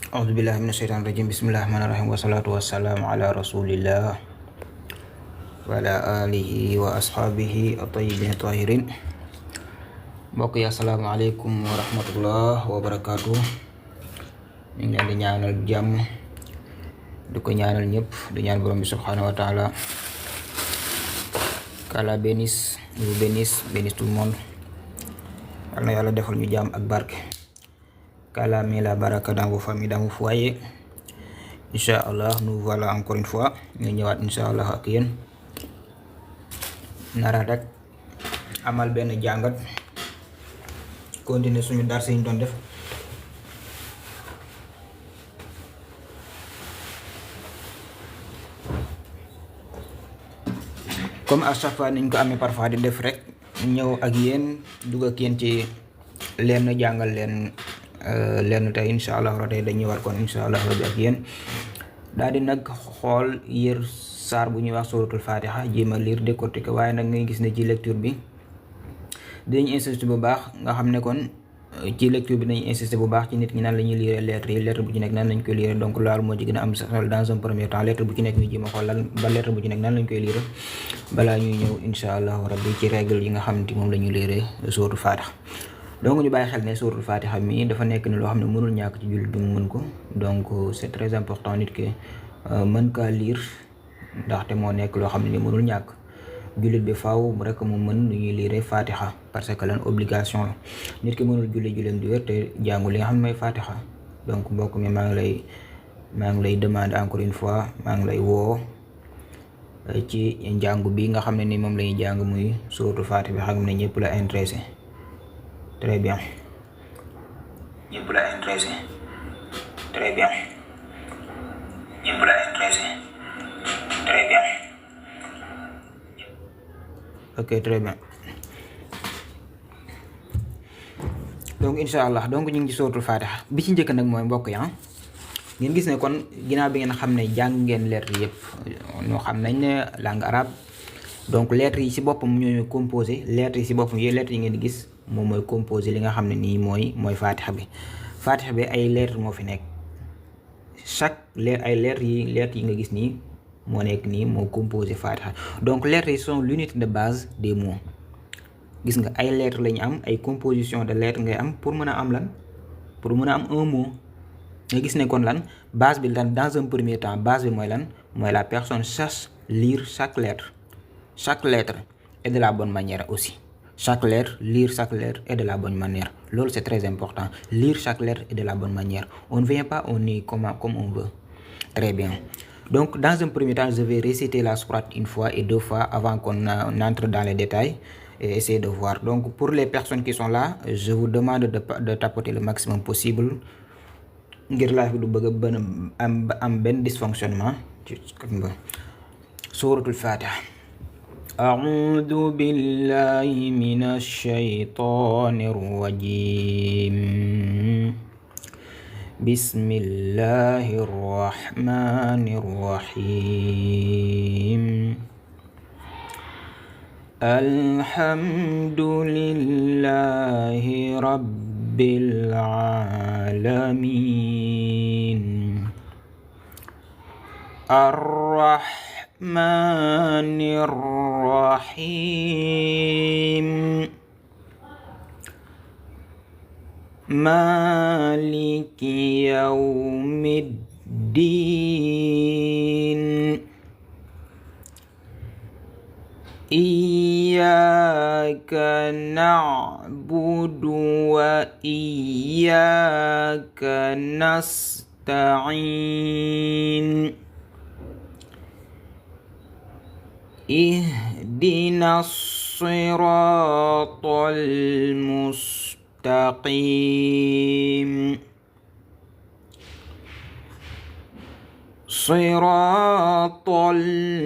أعوذ بالله من الشيطان الرجيم بسم الله الرحمن الرحيم والصلاة والسلام على رسول الله وعلى آله وأصحابه الطيبين الطاهرين. mbokk yi asalaamaaleykum wa rahmatullah wa barakaatu. ñu ngi leen di ñaanal jàmm di ko ñaanal ñëpp di ñaan borom bi subhanahu wa taala qu'Allah bénisse tout le monde. yal na yàlla defal ñu jàmm ak barke. qu'Allah met la baraka dans vos familles, dans vos foyers. Inch'Allah nous voilà encore une fois ñu ñëwaat inch'Allah ak yéen nara rek amal benn jàngat continuer suñu darse yi ñu doon def comme à chaque fois niñ ko amee parfois di def rek ñëw ak yéen dugg ak yéen ci leen jàngal leen tey incha allah tey dañuy war kon incha allah rabbi ak yéen daal di nag xool yër saar bu ñuy wax suratul fatiha jéem a lire décortiquer waaye nag ngay gis ne ci lecture bi dinañ insister bu baax nga xam ne kon ci lecture bi dañuy insister bu baax ci nit ñi nan la ñuy lire lettre yi lettre bu ci nekk nan lañ koy lire donc loolu moo ci gën a am solo dans un premier temps lettre bu ci nekk ñu jéem a xool lan ba lettre bu ci nekk nan lañ koy lire balaa ñuy ñëw incha allah rabbi ci règle yi nga xam ne moom la ñuy lire suratul fatiha. donc ñu bàyyi xel ne suratul fatiha mi dafa nekk ne loo xam ne mënul ñàkk ci jullit bi mu mën ko donc c'est très important nit ki mën kaa lire ndaxte moo nekk loo xam ne ni mënul ñàkk jullit bi faaw rek mu mën lu ñuy lire fatiha parce que lan obligation la nit ki mënul julleem du wér te jàngu li nga xam ne mooy fatiha. donc mbokk mi maa ngi lay demander encore une fois maa ngi lay woo ci njàngu bi nga xam ne ni moom la ñuy jàng muy suratul fatiha bi xam ne ñëpp la intéressé. Très bien. ñëpp la intéressé. Très bien. ñëpp la intéressé. Très bien. ok très bien. donc incha allah donc ñu ngi ci suratul fatiha bi ci njëkk nag mooy mbokk ya ngeen gis ne kon ginnaaw bi ngeen xam ne jàng ngeen lettres yëpp ñoo xam nañ ne langue arabe donc lettres yi ci boppam ñooy composé lettres yi ci boppam yooyu lettres yi ngeen di gis moom mooy composé li nga xam ne nii mooy fatiha bi ay lettres moo fi nekk chaque ay lettres yi nga gis nii moo nekk nii moo composé fatiha donc lettres yi sont l'unité de base des mots. gis nga ay lettres lañu am ay composition de lettres ngay am pour mën a am lan pour mën a am un mot. nga gis ne kon lan base bi lan dans un premier temps base bi mooy lan mooy la personne sache lire chaque lettre et de la bonne manière aussi. Lire chaque lettre et de la bonne manière. Loolu c'est très important. Lire chaque lettre et de la bonne manière. On ne vient pas au nez comme on veut. Très bien. Donc dans un premier temps, je vais réciter la sourate une fois et deux fois avant qu'on entre dans les détails et essayer de voir. Donc pour les personnes qui sont là, je vous demande de tapoter le maximum possible. ngir live bi du bëgg a am benn dysfonctionnement ci suratul fatiha. أعوذ بالله من الشيطان الرجيم بسم الله الرحمن الرحيم الحمد لله رب العالمين الرحمن الرحيم مالك يوم الدين إياك نعبد وإياك نستعين اهدنا الصراط المستقيم صراط الذين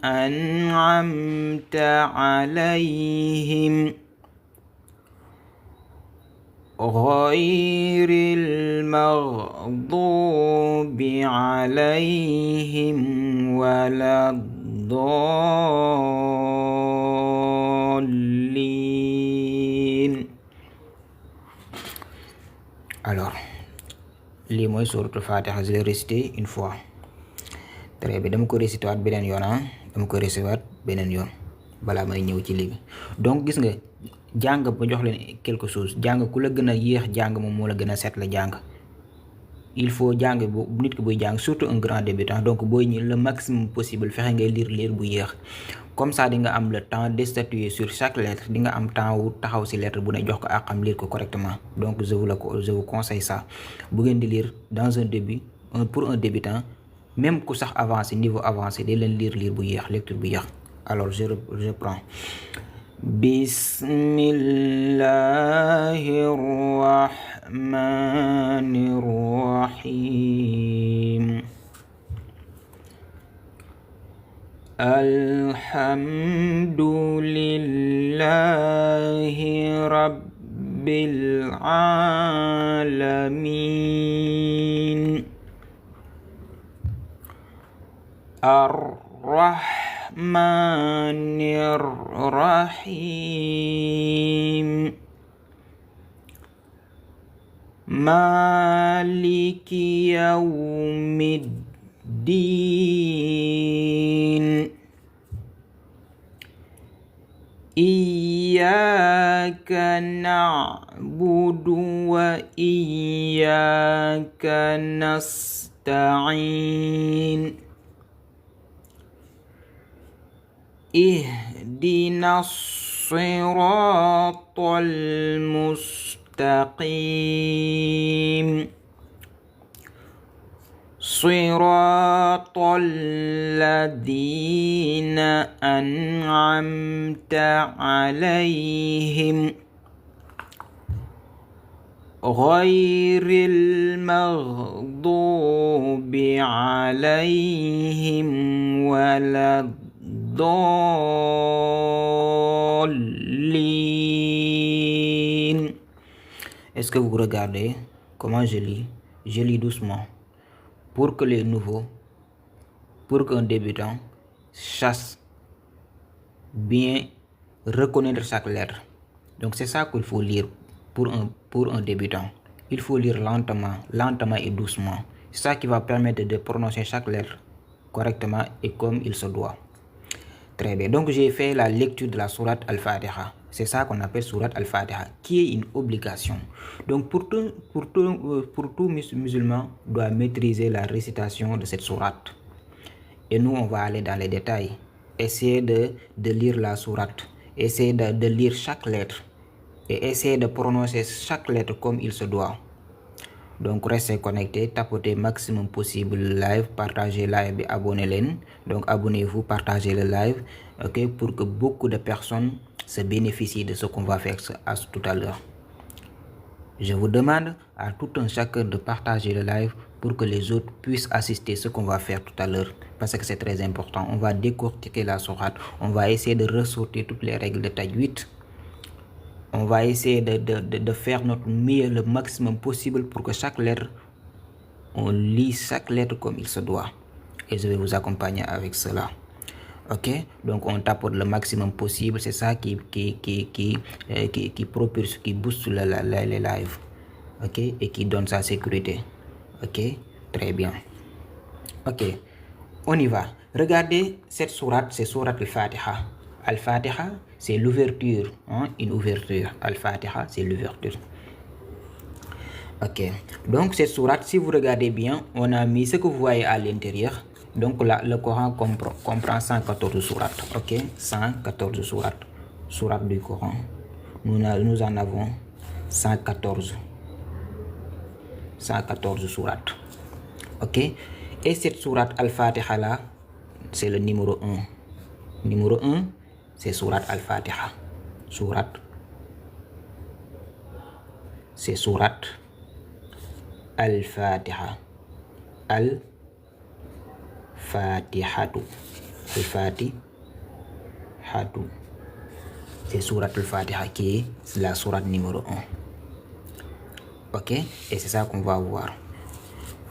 أنعمت عليهم غير المغضوب عليهم ولا الضالين. Alors lii mooy suratul Fatiha. Je l'ai récité une fois. Très bien, dama ko récité waat beneen yoon dama ko récité waat beneen yoon balaa may ñëw ci lii bi. Donc gis nga jàng ba jox leen quelque chose, jàng ku la gën a yéex jàng moom moo la gën a set la jàng. Il faut jàng bu nit ki buy jàng surtout un grand débutant, donc booy ñi le maximum possible fexe ngay lire bu yéex. Comme ça di nga am le temps de statuer sur chaque lettre, di nga am temps wu taxaw ci lettre bu ne jox ko àqam lire ko correctement. Donc je vous conseille ça. Bu ngeen di lire dans un début pour un débutant, même ku sax avancé niveau avancé day leen lire bu yéex, lecture bu yéex. Alors je prends. Bismillahir rahmanir rahim. Alhamdulillahi rabbil alamin. Ar-Rahmanir Rahim. Maliki yawmiddin. Iyyaka na'budu wa iyyaka nasta'in. Ihdinas siratal mustaqim. Siratal ladzina an'amta 'alaihim ghairil maghdubi 'alaihim waladdallin. Est-ce que vous regardez comment je lis? Je lis doucement. Pour que les nouveaux, pour qu'un débutant sache bien reconnaître chaque lettre. Donc c'est ça qu'il faut lire pour un débutant. Il faut lire lentement et doucement. C'est ça qui va permettre de prononcer chaque lettre correctement et comme il se doit. Très bien. Donc j'ai fait la lecture de la sourate Al-Fatiha. C'est ça qu'on appelle sourate Al-Fatiha, qui est une obligation. Donc pour tout musulman doit maîtriser la récitation de cette sourate. Et nous, on va aller dans les détails. Essayer de lire la sourate. Essayer de lire chaque lettre. Et essayer de prononcer chaque lettre comme il se doit. Donc restez connectés, tapotez maximum possible le live, partagez live et abonnez-les. Donc abonnez-vous, partagez le live, ok, pour que beaucoup de personnes se bénéficient de ce qu'on va faire tout à l'heure. Je vous demande à tout un chacun de partager le live pour que les autres puissent assister à ce qu'on va faire tout à l'heure, parce que c'est très important. On va décortiquer la sourate, on va essayer de ressortir toutes les règles de tajwid. On va essayer de faire notre mieux, le maximum possible pour que chaque lettre, on lise chaque lettre comme il se doit. Et je vais vous accompagner avec cela. Ok, donc on tapote le maximum possible, c'est ça qui propulse, qui booste les lives, ok, et qui donne sa sécurité. Ok, très bien. Ok, on y va. Regardez cette sourate, c'est sourate Al-Fatiha. Al-Fatiha, c'est l'ouverture, une ouverture. Al-Fatiha, c'est l'ouverture. Ok, donc cette sourate, si vous regardez bien, on a mis ce que vous voyez à l'intérieur. Donc là, le Coran comprend 114 sourates. Ok, 114 sourates. Sourates du Coran. Nous en avons 114. 114 sourates. Ok, et cette sourate Al-Fatiha là, c'est le numéro 1. Numéro 1, c'est sourate Al-Fatiha. C'est sourate Al-Fatiha. Al-Fatihatu. C'est sourate Al-Fatiha qui est la sourate numéro 1. Ok, et c'est ça qu'on va voir.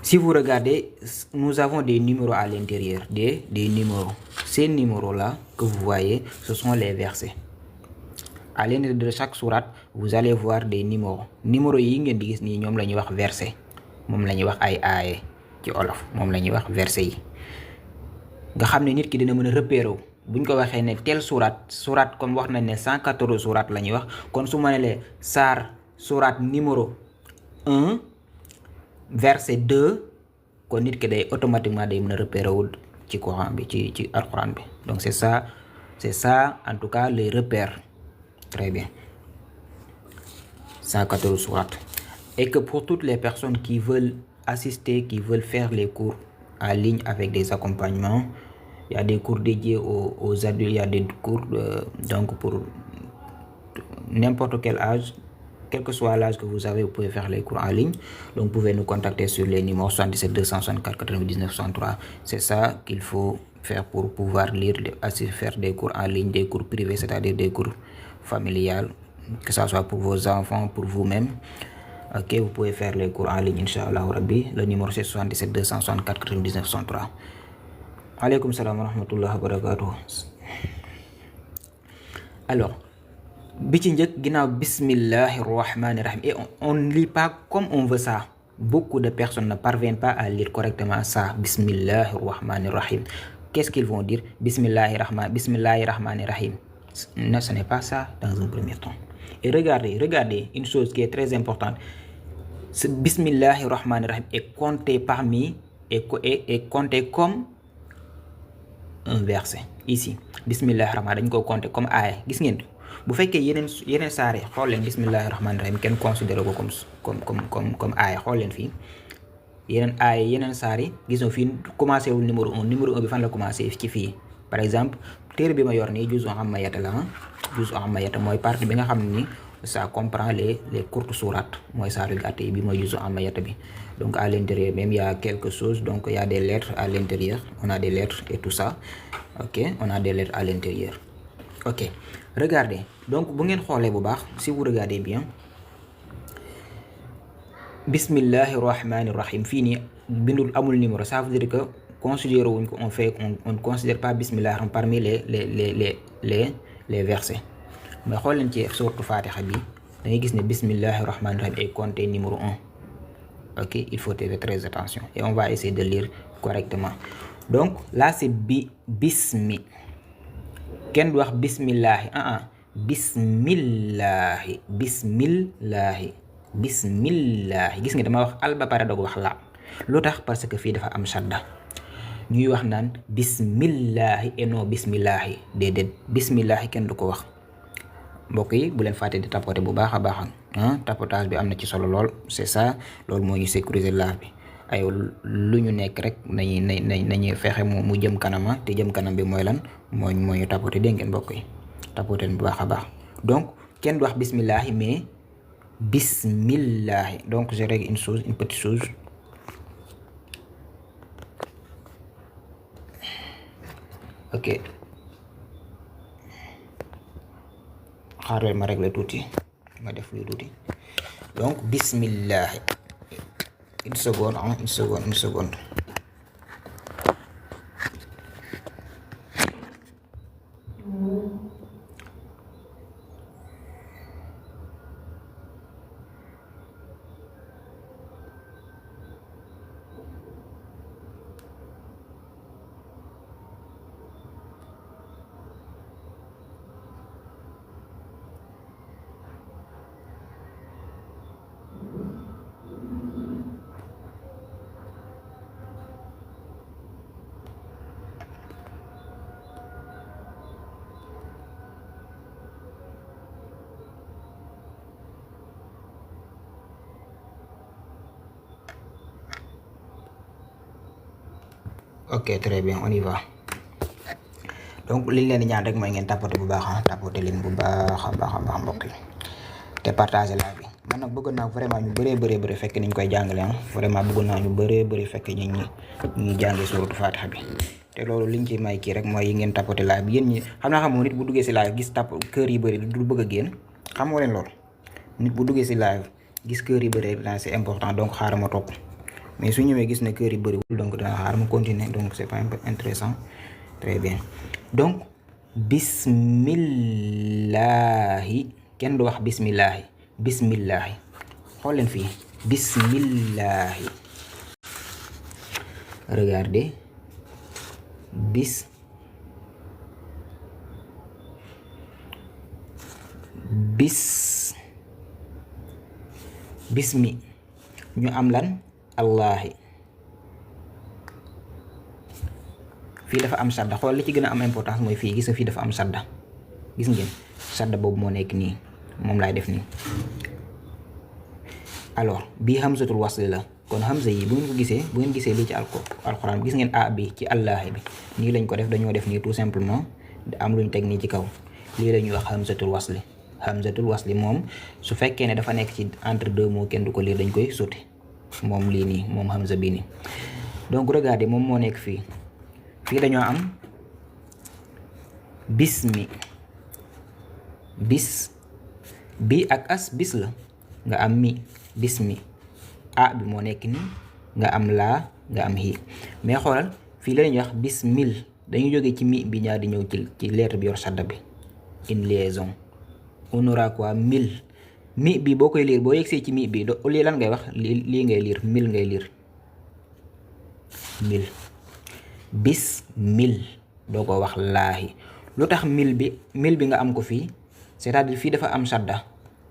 Si vous regardez, nous avons des numéros à l'intérieur, des numéros. Ces numéros-là que vous voyez, ce sont les versets. À l'intérieur de chaque sourate, vous allez voir des numéros. Numéros yi ngeen di gis nii ñoom la ñuy wax verset. moom la ñuy wax ay aaye ci olof, moom la ñuy wax verset yi nga xam ne nit ki dina mën a repérer wu buñ ko waxee ne tel surat comme wax nañ ne 114 surat la ñuy wax, kon su ma ne lee saar surat numéro 1 verset 2 kon nit ki day automatiquement day mën a repérer wu ci Coran bi ci alxuraan bi. Donc c'est ça en tout cas les repères. Très bien. 114 surat. Et que pour toutes les personnes qui veulent assister, qui veulent faire les cours en ligne avec des accompagnements, il y a des cours dédiés aux adultes, il y a des cours donc pour n'importe quel âge, quel que soit l'âge que vous avez, vous pouvez faire les cours en ligne. Donc vous pouvez nous contacter sur les numéros 77 264 99 63. C'est ça qu'il faut faire pour pouvoir faire des cours en ligne, des cours privés, c'est-à-dire des cours familiales, que ça soit pour vos enfants, pour vous-même. Ok, vous pouvez faire les cours en ligne, Inch'Allah Rabbi. Le numéro c'est 77 264 99 63. Alaykoum salam wa rahmatullahi wa barakatuh. Alors, bi ci njëkk ginnaaw bismillahi rahmani rahim, et on ne lit pas comme on veut ça. Beaucoup de personnes ne parviennent pas à lire correctement ça, bismillahi rahmani rahim. Qu'est-ce qu'ils vont dire? Bismillahi rahmani rahim. Non, ce n'est pas ça dans un premier temps. Et regardez une chose qui est très importante. Ce bismillahi rahmani rahim est compté parmi est compté comme un verset. Ici, bismillahi rahmani dañ ko compté comme aaya. Gis ngeen bu fekkee yeneen saare xool leen bismillahi rahmani rahim kenn considéré ko comme aaya. xool leen fii yeneen saar yi gis nga fii commencé wul numéro 1 bi fan la commencé ci fii. Par exemple téere bi ma yor nii juzu amma yata la juzu amma yata mooy partie bi nga xam ne ni ça comprend les courtes sourates mooy saar yu gàtt yi bi mooy juzu amma yata bi. Donc à l'intérieur même il y a quelque chose, donc il y a des lettres à l'intérieur, on a des lettres et tout ça. Ok, on a des lettres à l'intérieur. Ok, regardez, donc bu ngeen xoolee bu baax, si vous regardez bien, bismillahi rahmani rahim fii nii bindul amul numéro, ça veut dire que considéré wuñ ko, on ne considère pas bismillah parmi les versets. Mais xool leen ci sourate Fatiha bi da ngay gis ne bismillahi rahmani rahim est compté numéro 1. Ok, il faut faire très attention et on va essayer de lire correctement. Donc là c'est bismi. Kenn du wax bismillahi, bismillahi. Gis nga dama wax al ba pare doog wax la. Lu tax? Parce que fii dafa am shadda. Ñuy wax naan bismillahi et non bismillahi. Déedéet bismillahi kenn du ko wax. Mbokk yi bu leen fàtte di tapoter bu baax a baax, tapotage bi am na ci solo lool. C'est ça, loolu moo ñu sécuriser live bi. Ay lu ñu nekk rek nañuy fexe mu jëm kanama, te jëm kanam bi mooy lan moo ñu tapoter. Dégg ngeen mbokk yi tapoter bu baax a baax. Donc kenn du wax bismillahi mais bismillahi. Donc je règle une petite chose. Ok, xaaral ma régler tuuti, ma def lu tuuti. Donc bismillahi, une seconde. Ok, très bien, on y va. Donc li leen di ñaan rek mooy ngeen tapoter bu baax, tapoter leen bu baax a baax mbokk yi te partager live bi. Man nag bëgg naa vraiment ñu bëree fekk niñ koy jàngale, vraiment bëgg naa ñu bëree fekk ñu jàngee suuratu Fatiha bi. Te loolu liñ ci may kii rek mooy yi ngeen tapoter live bi. Yéen ñi xamoo nit bu duggee si live gis kër yi bëri du bëgg a génn, xamoo leen loolu. Nit bu duggee si live gis kër yi bëri là c'est important, donc xaaral ma topp. Mais su ñëwee gis ne kër yi bëriwul, donc dana xaar mu continuer, donc c'est pas intéressant. Très bien. Donc bismillahi kenn du wax bismillahi xool leen fii bismillahi. Regardez, bismi ñu am lan allahi. fii dafa am sadda. xool li ci gën a am importance mooy fii gis nga fii dafa am sadda. gis ngeen sadda boobu moo nekk nii, moom laay def nii. alors bii hamzatul wasli la, kon hamza yi bu ngeen gisee lii ci alxuraan gis ngeen a bi ci allahi bi nii lañ ko def, dañoo def nii tout simplement am luñ teg nii ci kaw. lii la ñuy wax hamzatul wasli. hamzatul wasli moom su fekkee ne dafa nekk ci entre deux mots kenn du ko lire, dañ koy sauter. moom lii nii, moom hamza bii nii. donc regardez, moom moo nekk fii dañoo am bismi, bis bi ak as bis la, nga am mi bismi. a bi moo nekk nii, nga am laa, nga am hi. mais xoolal fii la ñuy wax bismil, dañu jógee ci mi bi ñaar di ñëw ci lettre bi yor sadda bi, une liaison. on aura quoi mil. mi bi boo koy lire boo yegsee ci mi bi lii lan ngay wax, lii ngay lire mil ngay lire, mil. bismil doo ko wax laahi. lu tax mil bi nga am ko fii, c'est-à-dire fii dafa am sadda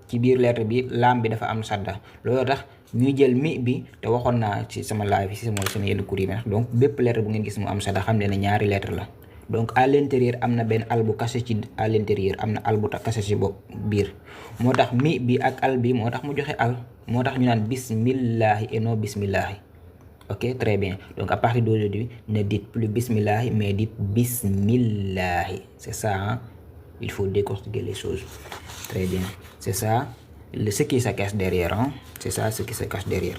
ci biir lettre bi, laam bi dafa am sadda. loolu tax ñuy jël mi bi, te waxoon naa ci sama live yi, ci sama yenn cours yi. donc bépp lettre bu ngeen gis mu am sadda xam ne ñaari lettre la. donc à l'intérieur am na benn al bu caché ci à l'intérieur, am na al bu caché ci bopp biir. moo tax mi bi ak al bi moo tax mu joxe al, moo tax ñu naan bismillahi et non bismillahi. ok, très bien. donc à partir d'aujourd'hui ne dites plus bismillahi mais dites bismillahi. c'est ça, hein? Il faut décortiquer les choses. Très bien, c'est ça ce qui se cache derrière, hein? C'est ça ce qui se cache derrière.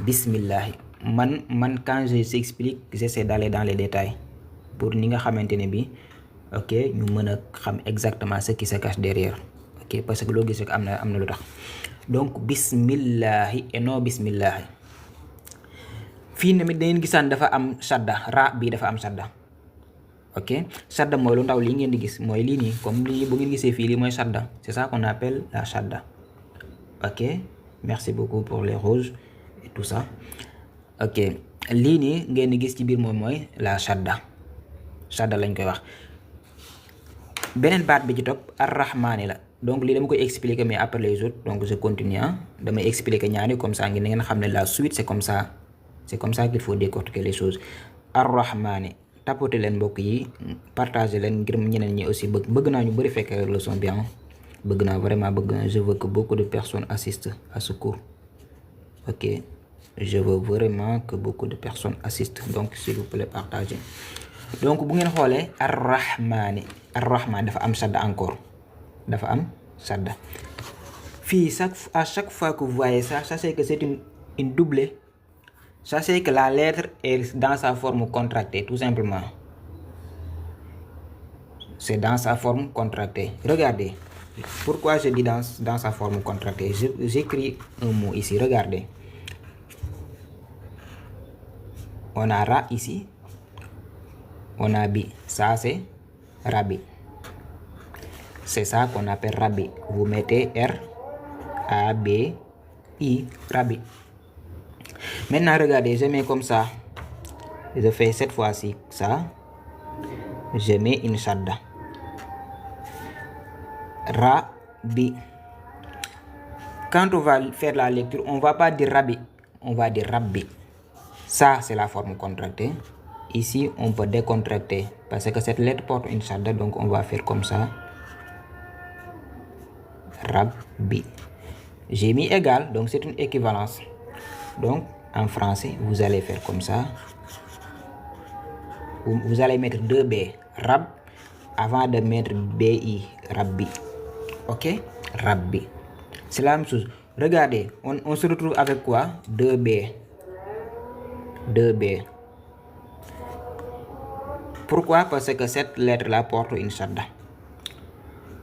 Bismillahi. man quand je s'explique, j'essaie d'aller dans les détails pour ñi nga xamante ne bi ok ñu mën a xam exactement ce qui se cache derrière. ok, parce que loo gis rek am na lu tax. donc bismillahi et non bismillahi. fii tamit dangeen gisaan dafa am sadda, ra bi dafa am sadda. ok, sadda mooy lu ndaw lii ngeen di gis, mooy lii nii, comme lii bu ngeen gisee fii lii mooy sadda. c'est ça qu'on appelle la sadda. ok, merci beaucoup pour les roses et tout ça. ok, lii nii ngeen di gis ci biir moom mooy la sadda. sadda lañ koy wax. beneen baat bi ci topp arrahmaani la. donc lii dama koy expliquer mais après les autres, donc je continue. damay expliquer ñaari comme ça ngeen xam ne la suite c'est comme ça qu'il faut décortiquer les choses. arrahmaani. tapoter leen mbokk yi, partager leen ngir ñeneen ñi aussi bëgg naa ñu bëri fekk leçon bien. bëgg naa vraiment je veux que beaucoup de personnes assistent à ce cours. ok, je veux vraiment que beaucoup de personnes assistent, donc s'il vous plaît partagez. donc bu ngeen xoolee arrahmaani dafa am sadda encore, dafa am sadda fii. à chaque fois que vous voyez ça, sachez que c'est une doublée. Sachez que la lettre est dans sa forme contractée, tout simplement. C'est dans sa forme contractée. Regardez. Pourquoi je dis dans sa forme contractée? J'écris un mot ici. Regardez. On a ra ici. On a bi. Ça, c'est rabi. C'est ça qu'on appelle rabi. Vous mettez R, A, B, I, rabi. Maintenant, regardez, je mets comme ça. Je fais cette fois-ci ça. Je mets une shadda. Rabi. Quand on va faire la lecture, on ne va pas dire rabi, on va dire rabbi. Ça, c'est la forme contractée. Ici, on peut décontracter parce que cette lettre porte une shadda, donc on va faire comme ça. Rabbi. J'ai mis égal, donc c'est une équivalence. Donc, en français, vous allez faire comme ça. Vous allez mettre 2 B, rab, avant de mettre BI, rabbi. Ok? Rabbi. C'est la même chose. Regardez, on se retrouve avec quoi? 2 B. 2 B. Pourquoi? Parce que cette lettre-là porte une shadda.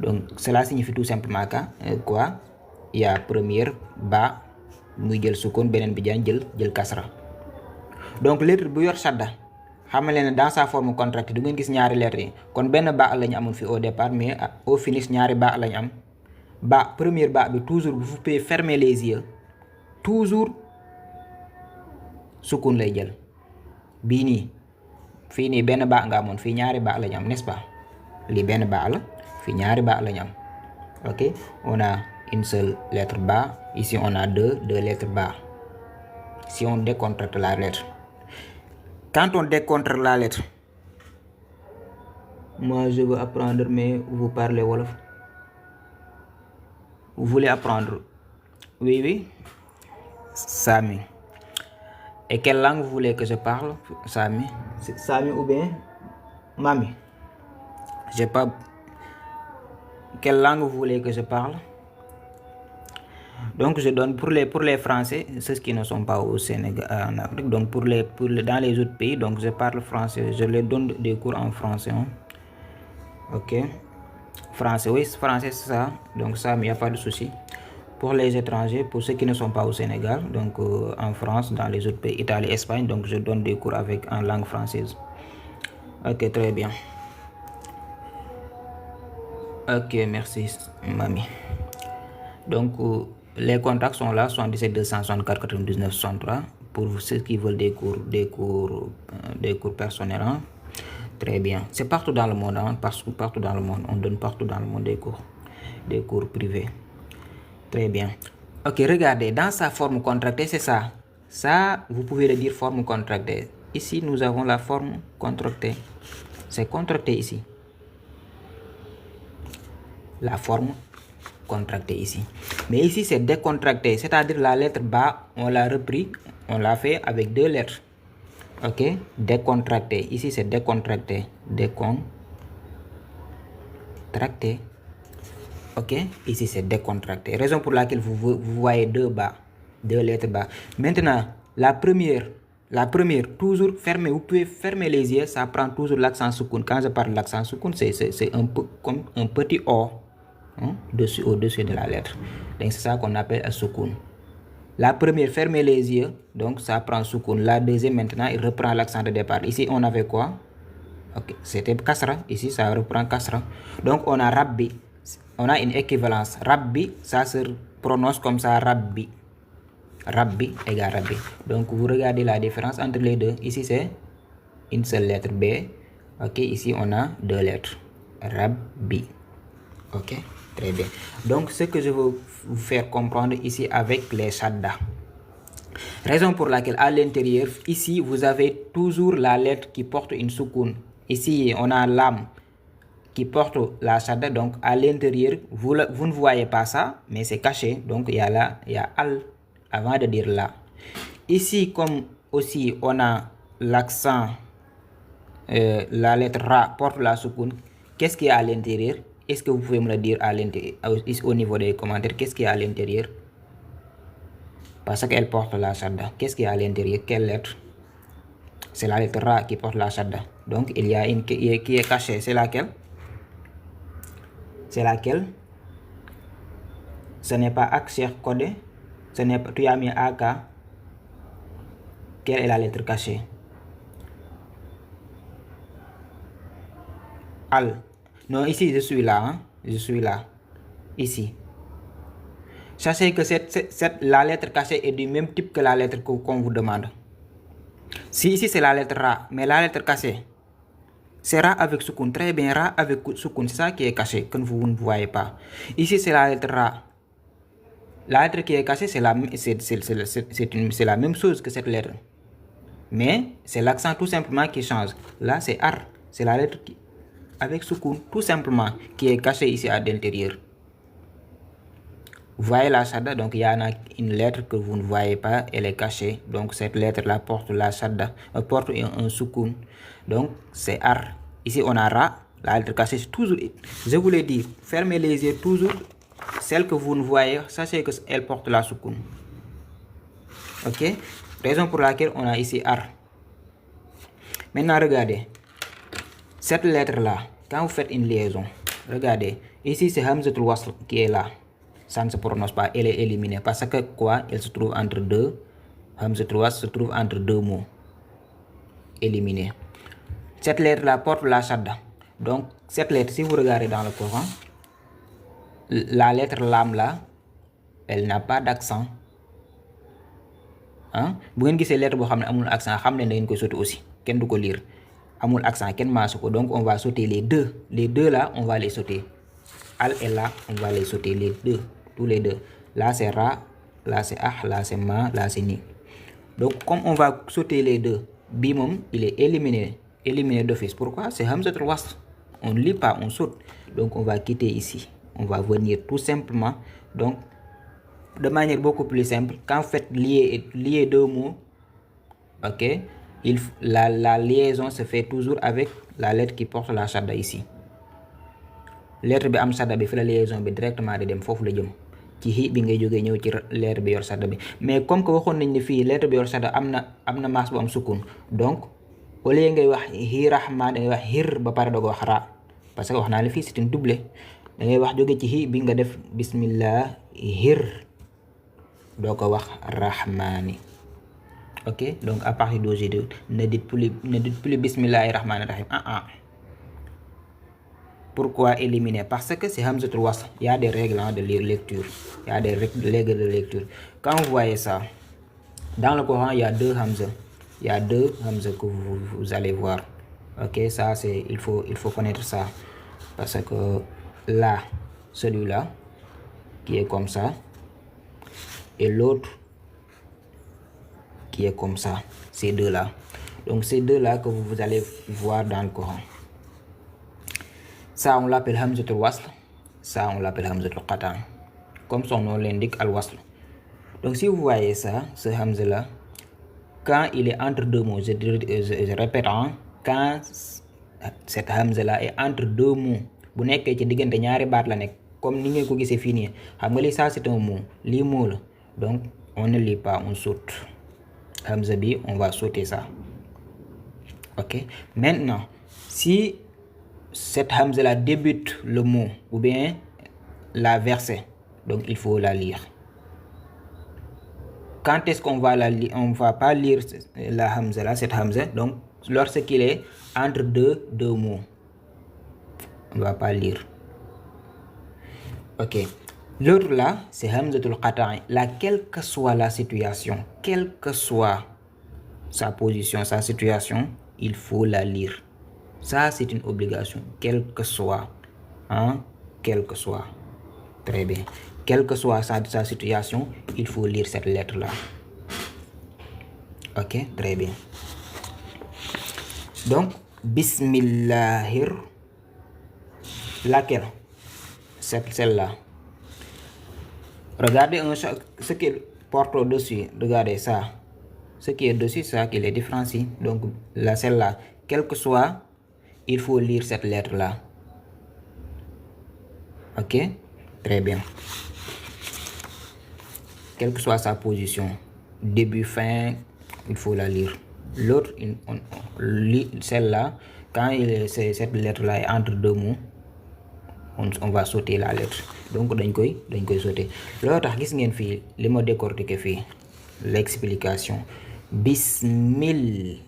Donc, cela signifie tout simplement que, quoi? Il y a première, ba, muy jël sukkoon, beneen bi jël kasra. Donc lettre bu yor shadda xam nga ne dans sa forme contractée du ngeen gis ñaari lettres yi, kon benn ba lañu amoon fi au départ, mais au finish ñaari ba lañu am. Ba première ba bi toujours vous pouvez fermer les yeux, toujours sukun lay jël bii nii fii nii benn baa nga amoon fii ñaari baa la ñu am n'est-ce pas lii benn baa la fii ñaari baa la ñu am ok on a une seule lettre bas ici on a deux lettres bas si on décontracte la lettre. Quand on décontracte la lettre, moi je veux apprendre mais vous parlez wolof. Vous voulez apprendre? Oui. Sami. Et quelle langue vous voulez que je parle, Sami? Sami ou bien Mami? J'ai pas. Quelle langue vous voulez que je parle? Donc je donne pour les Français, ceux qui ne sont pas au Sénégal, en Afrique, donc dans les autres pays, donc je parle français, je les donne des cours en français. Hein. Ok. Français, oui, français c'est ça, donc ça, il n'y a pas de souci. Pour les étrangers, pour ceux qui ne sont pas au Sénégal, donc en France, dans les autres pays, Italie, Espagne, donc je donne des cours en langue française. Ok, très bien. Ok, merci, Mamie. Donc, les contacts sont là, 77 264 99 63, pour ceux qui veulent des cours personnels. Hein. Très bien. C'est partout dans le monde, hein, partout dans le monde. On donne partout dans le monde des cours privés. Très bien. Ok, regardez, dans sa forme contractée, c'est ça. Ça, vous pouvez le dire forme contractée. Ici, nous avons la forme contractée. C'est contracté ici. La forme contracté ici. Mais ici, c'est décontracté. C'est-à-dire la lettre bas, on l'a repris, on l'a fait avec deux lettres. Ok, décontracté. Ici, c'est décontracté. Décontracté. Ok, ici, c'est décontracté. Raison pour laquelle vous voyez deux lettres bas. Maintenant, la première, toujours fermée. Vous pouvez fermer les yeux, ça prend toujours l'accent soukoun. Quand je parle de l'accent soukoun, c'est un peu comme un petit O. Hein, au-dessus de la lettre. Donc c'est ça qu'on appelle un soukoun. La première, fermez les yeux, donc ça prend soukoun. La deuxième, maintenant, il reprend l'accent de départ. Ici, on avait quoi? Ok, c'était kasra. Ici, ça reprend kasra. Donc on a rabbi. On a une équivalence. Rabbi, ça se prononce comme ça, rabbi. Rabbi égale rabbi. Donc vous regardez la différence entre les deux. Ici, c'est une seule lettre B. Ok, ici, on a deux lettres. Rabbi. Ok, très bien. Donc, ce que je veux vous faire comprendre ici avec les shadda. Raison pour laquelle à l'intérieur, ici, vous avez toujours la lettre qui porte une soukoun. Ici, on a l'âme qui porte la shadda. Donc, à l'intérieur, vous ne voyez pas ça, mais c'est caché. Donc, il y a al avant de dire la. Ici, comme aussi, on a l'accent, la lettre ra porte la soukoun. Qu'est-ce qu'il y a à l'intérieur? Est-ce que vous pouvez me le dire au niveau des commentaires? Qu'est-ce qu'il y a à l'intérieur? Parce qu'elle porte la shadda. Qu'est-ce qu'il y a à l'intérieur? Quelle lettre? C'est la lettre Ra qui porte la shadda. Donc, il y a une qui est cachée. C'est laquelle? C'est laquelle? Ce n'est pas Aksher codé. Ce n'est pas, tu as mis AK. Quelle est la lettre cachée? Al. Non, ici, je suis là. Hein? Je suis là. Ici. Sachez que la lettre cachée est du même type que la lettre qu'on vous demande. Si ici, c'est la lettre Ra, mais la lettre cachée, c'est Ra avec soukoun. Très bien, Ra avec soukoun. C'est ça qui est caché, que vous ne voyez pas. Ici, c'est la lettre Ra. La lettre qui est cachée, c'est la même chose que cette lettre. Mais c'est l'accent tout simplement qui change. Là, c'est Ar. C'est la lettre avec soukoun, tout simplement, qui est cachée ici à l'intérieur. Vous voyez la shadda, donc il y en a une lettre que vous ne voyez pas, elle est cachée. Donc cette lettre-là porte la shadda, porte un soukoun. Donc c'est Ar. Ici on a Ra, la lettre cachée, c'est toujours, je vous l'ai dit, fermez les yeux toujours. Celle que vous ne voyez, sachez qu'elle porte la soukoun. Ok? Raison pour laquelle on a ici Ar. Maintenant regardez. Cette lettre-là, quand vous faites une liaison, regardez, ici c'est Hamzatul Wasl qui est là. Ça ne se prononce pas, elle est éliminée. Parce que quoi? Elle se trouve entre deux. Hamzatul Wasl se trouve entre deux mots. Éliminée. Cette lettre-là porte la shadda. Donc, cette lettre, si vous regardez dans le Coran, la lettre Lam là, elle n'a pas d'accent. ah bu ngeen gisee lettre boo xam ne amul accent xam leen da ngeen koy sauter aussi kenn du ko lire amul accent kenn maasu ko donc on va sauter les deux là on va les sauter al et là on va les sauter les deux tous les deux là c'est ra, là c'est ah, là c'est ma, là c'est ni. Donc comme on va sauter les deux bi moom il est éliminé d'office. Pourquoi? C'est hamzatul wasl, on ne lit pas, on saute. Donc on va quitter ici, on va venir tout simplement, donc de manière beaucoup plus simple, quand vous faites lier deux mots, ok, la liaison se fait toujours avec la lettre qui porte la shadda ici. Lettre bi am shadda bi fi la liaison bi directement di dem foofu la jëm ci hi bi ngay jógee ñëw ci lettre bi yor shadda bi. Mais comme que waxoon nañ ne fii lettre bi yor shadda am na maas bu am sukun, donc au lieu ngay wax hi rahman da ngay wax hir ba pare doog wax ra, parce que wax naa la fii c'est une doublée. da ngay wax jóge ci hi bi nga def bismillah hir doo ko wax rahmani. Ok, donc à partir d'aujourd'hui ne dites plus bismillahi rahmani rahim. Pourquoi éliminer? Parce que c'est hamzatul wasl. Il y a des règles de lecture. Il y a des règles de lecture. Quand vous voyez ça, dans le Coran, il y a deux hamza. Il y a deux hamza que vous allez voir. Ok, ça c'est il faut connaître ça. Parce que là, celui-là, qui est comme ça, et l'autre qui est comme ça, ces deux-là. Donc ces deux-là que vous allez voir dans le Coran. Ça, on l'appelle hamzatul wasl. Ça, on l'appelle hamzatul qata'. Comme son nom l'indique, al-wasl. Donc, si vous voyez ça, ce hamza-là, quand il est entre deux mots, je répète, quand cette hamza-là est entre deux mots, bu nekkee ci diggante ñaari baat la nekk, comme ni ngeen ko gisee fii nii, xam nga li ça c'est un mot, lii mot la. Donc, on ne lit pas, on saute. Hamza bi, on va sauter ça. Ok. Maintenant, si cette hamza-là débute le mot ou bien la versée, donc il faut la lire. Quand est-ce qu'on va la lire? On ne va pas lire la hamza-là, cette hamza, donc lorsqu'il est entre deux mots, on ne va pas lire. Ok. L'autre là, c'est hamzatul qata'. Là, quelle que soit la situation, quelle que soit sa position, sa situation, il faut la lire. Ça, c'est une obligation, quelle que soit. Quelle que soit. Très bien. Quelle que soit sa situation, il faut lire cette lettre-là. Ok, très bien. Donc, bismillahir, laquelle? Celle-là. Regardez ce qu'il porte au-dessus. Regardez ça. Ce qui est dessus, c'est ça qui les différencie. Donc, celle-là, quelle que soit, il faut lire cette lettre-là. Ok? Très bien. Quelle que soit sa position, début, fin, il faut la lire. L'autre, on lit celle-là, quand cette lettre-là est entre deux mots, on va sauter la lettre. Donc, dañ koy sauter. Loolu tax gis ngeen fii li ma décortiquer fii l'explication. Bismillahir,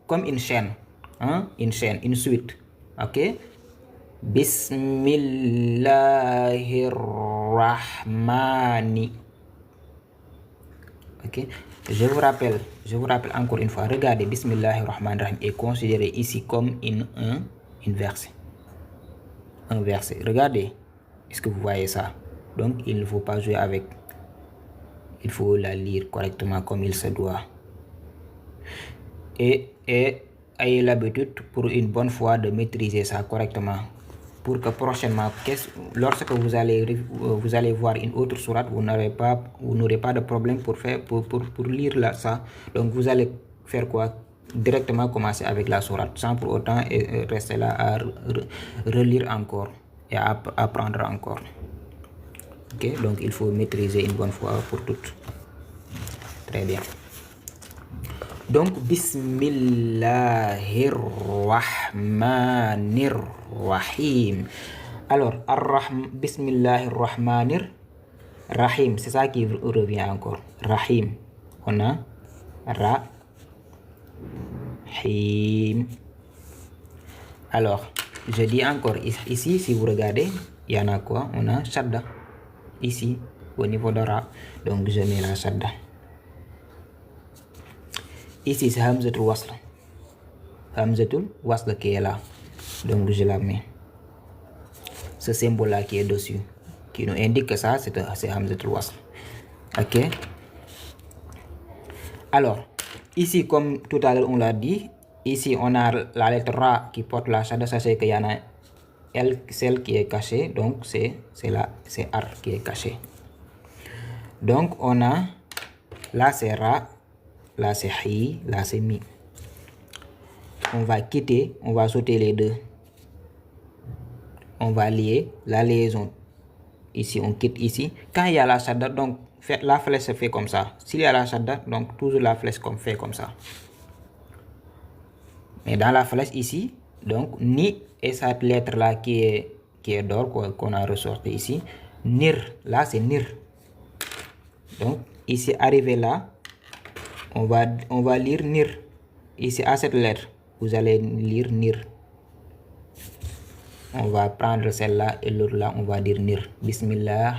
comme une chaîne, une chaîne, une suite. Ok? Bismillahirrahmani. Ok? Je vous rappelle encore une fois, regardez, Bismillahirrahmanirrahim est considéré ici comme une verset. Un verset. Regardez, est-ce que vous voyez ça? Donc, il ne faut pas jouer avec. Il faut la lire correctement comme il se doit. Et ayez l'habitude pour une bonne fois de maîtriser ça correctement. Pour que prochainement, lorsque vous allez voir une autre sourate, vous n'aurez pas de problème pour lire ça. Donc, vous allez faire quoi? Directement commencer avec la sourate sans pour autant rester là à relire encore et à apprendre encore. Ok, donc il faut maîtriser une bonne fois pour toutes. Très bien. Donc bismillahirrahmanirrahim. Alors bismillahirrahmanirrahim, c'est ça qui revient encore. Rahim, on a ra. Alors, je dis encore, ici, si vous regardez, il y en a quoi? On a shadda. Ici, au niveau de Ra, donc je mets la shadda. Ici c'est Hamzatul Wasl. Hamzatul Wasl qui est là. Donc je la mets. Ce symbole là qui est dessus, qui nous indique que ça c'est Hamzatul Wasl. Ok. Alors, ici comme tout à l'heure on l'a dit, ici on a la lettre Ra qui porte la shadda. Sachez qu'il y en a celle qui est cachée, donc c'est Ar qui est caché. Donc on a, là c'est Ra, là c'est Hi, là c'est Mi. On va quitter, on va sauter les deux. On va lier la liaison. Ici on quitte ici. Quand il y a la shadda, donc la flèche se fait comme ça. S'il y a la shadda, donc toujours la flèche fait comme ça. Mais dans la flèche ici, donc Ni et cette lettre là qui est d'or qu'on a ressorti ici. Nir, là c'est Nir. Donc ici arrivé là, on va lire Nir. Ici à cette lettre, vous allez lire Nir. On va prendre celle-là et l'autre là, on va dire Nir. Bismillah,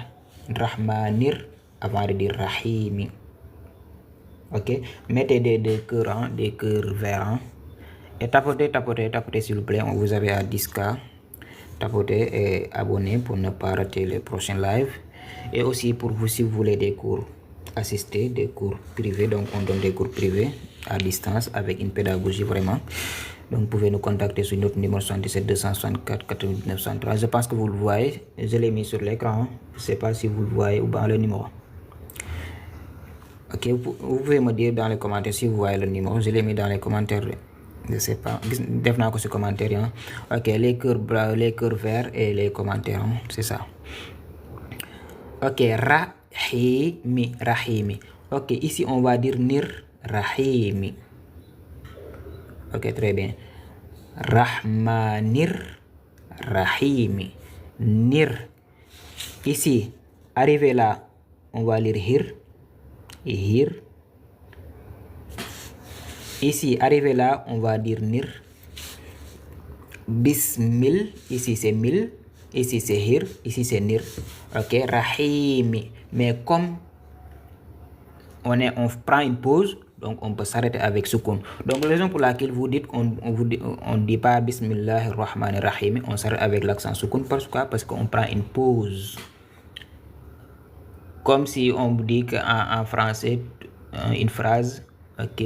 Rahmanir, avant de dire Rahimi. Ok, mettez des cœurs, des cœurs verts. Et tapotez s'il vous plaît. Vous avez à 10K. Tapotez et abonnez pour ne pas rater les prochains lives. Et aussi pour vous, si vous voulez des cours assistés, des cours privés, donc on donne des cours privés à distance avec une pédagogie vraiment. Donc vous pouvez nous contacter sur notre numéro 77 264 99 103. Je pense que vous le voyez, je l'ai mis sur l'écran. Je ne sais pas si vous le voyez ou bien le numéro. Ok, vous pouvez me dire dans les commentaires si vous voyez le numéro. Je l'ai mis dans les commentaires. Je sais pas, def naa ko ci commentaire hein. Ok, les cœurs blancs, les cœurs verts et les commentaires hein. C'est ça. Ok, Rahimi, Rahimi. Ok, ici on va dire Nir, Rahimi. Ok, très bien. Rahmanir, Rahimi. Nir. Ici, arrivé là, on va lire Hir, Hir. Ici, arrivé là, on va dire Nir. Bismil, ici c'est Mil, ici c'est Hir, ici c'est Nir. Ok, Rahimi. Mais comme on prend une pause, donc on peut s'arrêter avec Soukoun. Donc la raison pour laquelle vous dites on dit pas Bismillahir Rahmanir Rahim, on s'arrête avec l'accent Soukoun. Pourquoi? Parce qu'on prend une pause. Comme si on dit qu'en français, une phrase, ok,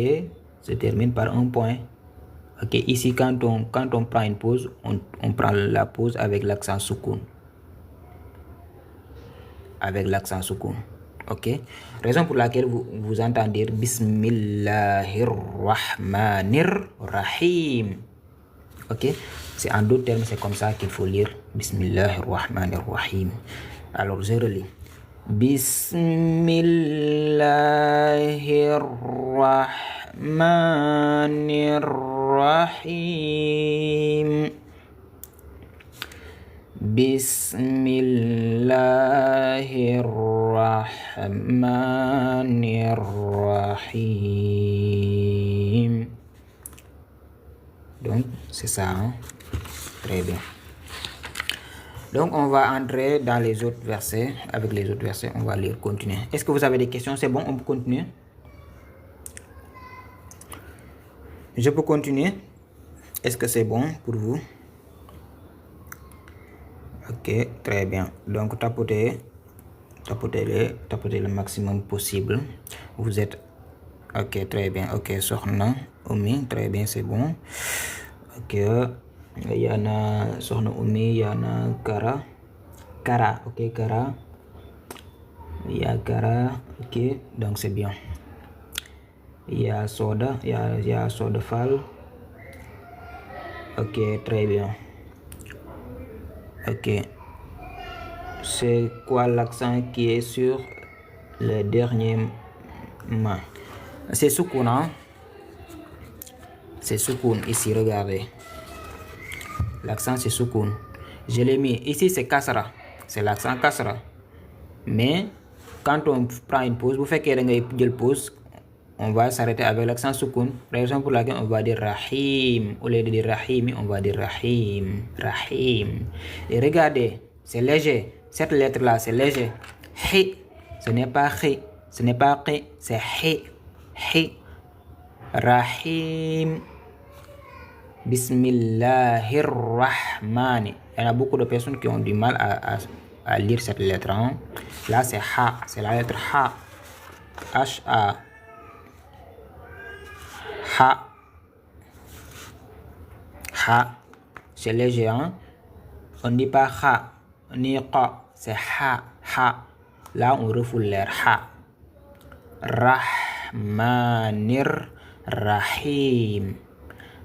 se termine par un point. Ok, ici quand on prend une pause, on prend la pause avec l'accent Soukoun. Avec l'accent Soukoun. Ok, raison pour laquelle vous entendez Bismillahirrahmanirrahim. Ok, c'est en d'autres termes, c'est comme ça qu'il faut lire Bismillahirrahmanirrahim. Alors je relis. Bismillahirrahmanirrahim. Bismillahirrahmanirrahim. Donc c'est ça hein? Très bien. Donc on va entrer dans les autres versets. Avec les autres versets on va lire, continuer. Est-ce que vous avez des questions? C'est bon, on peut continuer? Je peux continuer? Est-ce que c'est bon pour vous? Ok, très bien. Donc tapotez le maximum possible. Vous êtes ok, très bien. Ok, Sokhna Oumi, très bien, c'est bon. Ok, il y en a Sokhna Oumi, il y en a Kara, ok, Kara, il y a Kara, ok, donc c'est bien. Il y a Soda, il y a Soda Fall. Ok, très bien. Ok, c'est quoi l'accent qui est sur le dernier ma? C'est Soukoun hein? C'est Soukoun ici, regardez. L'accent c'est Soukoun. Je l'ai mis ici, c'est Kasra, c'est l'accent Kasra. Mais quand on prend une pause, vous faites une pause, on va s'arrêter avec l'accent Soukoun. Raison pour laquelle on va dire Rahim. Au lieu de dire Rahim, on va dire Rahim. Rahim. Et regardez, c'est léger. Cette lettre là, c'est léger. Hi. Ce n'est pas khi. Ce n'est pas khi. C'est hi. Hi. Rahim. Bismillahirrahmani. Il y a beaucoup de personnes qui ont du mal à lire cette lettre. Hein. Là, c'est ha. C'est la lettre ha. H-A. Ha. Ha. C'est léger. Hein. On ne dit pas ha. Ni qa. C'est ha. Ha. Là, on refoule l'air. Ha. Rahmanir Rahim.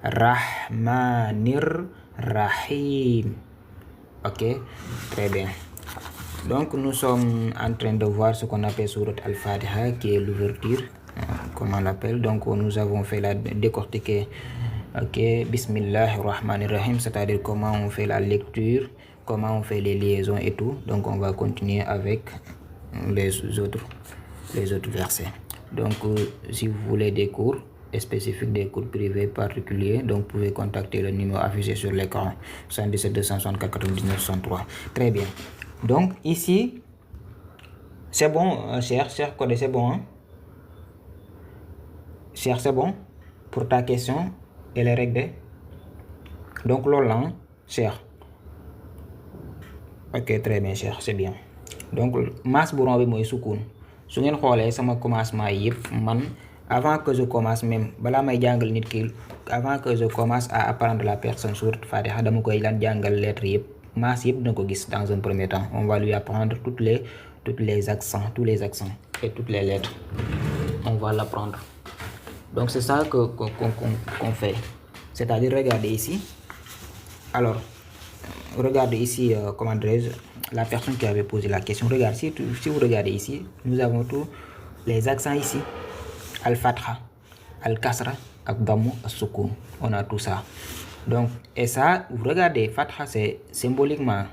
Rahmanir Rahim. Ok, très bien. Donc nous sommes en train de voir ce qu'on appelle Surat Al-Fatiha, qui est l'ouverture, comme on l'appelle. Donc nous avons fait la décortiquer. Ok, Bismillahirrahmanirrahim, c'est-à-dire comment on fait la lecture, comment on fait les liaisons et tout. Donc on va continuer avec les autres versets. Donc si vous voulez des cours spécifiques, des cours privés particuliers, donc vous pouvez contacter le numéro affiché sur l'écran, 77 264 99 63. Très bien. Donc ici c'est bon, cher Codé, c'est bon, hein? Cher, c'est bon pour ta question, elle est réglée. Donc lola, cher. Ok, très bien, cher, c'est bien. Donc masse bu rond bi mooy sukun. Su ngeen xoolee sama commencement yëpp man avant que je commence même balaa may jàngal nit ki avant que je commence à apprendre la personne sourate Fatiha dama koy lan jàngal lettres yëpp masse yëpp dina ko gis dans un premier temps. On va lui apprendre tous les accents et toutes les lettres. On va l'apprendre. Donc c'est ça qu'on fait. C'est-à-dire regardez ici. Alors regardez ici comment dirais-je, la personne qui avait posé la question. Regarde, si vous regardez ici, nous avons tous les accents ici. Al-Fatha, Al-Kasra, Al-Dammu, Al-Sukun. On a tout ça. Donc, et ça, vous regardez, Fatha, c'est symboliquement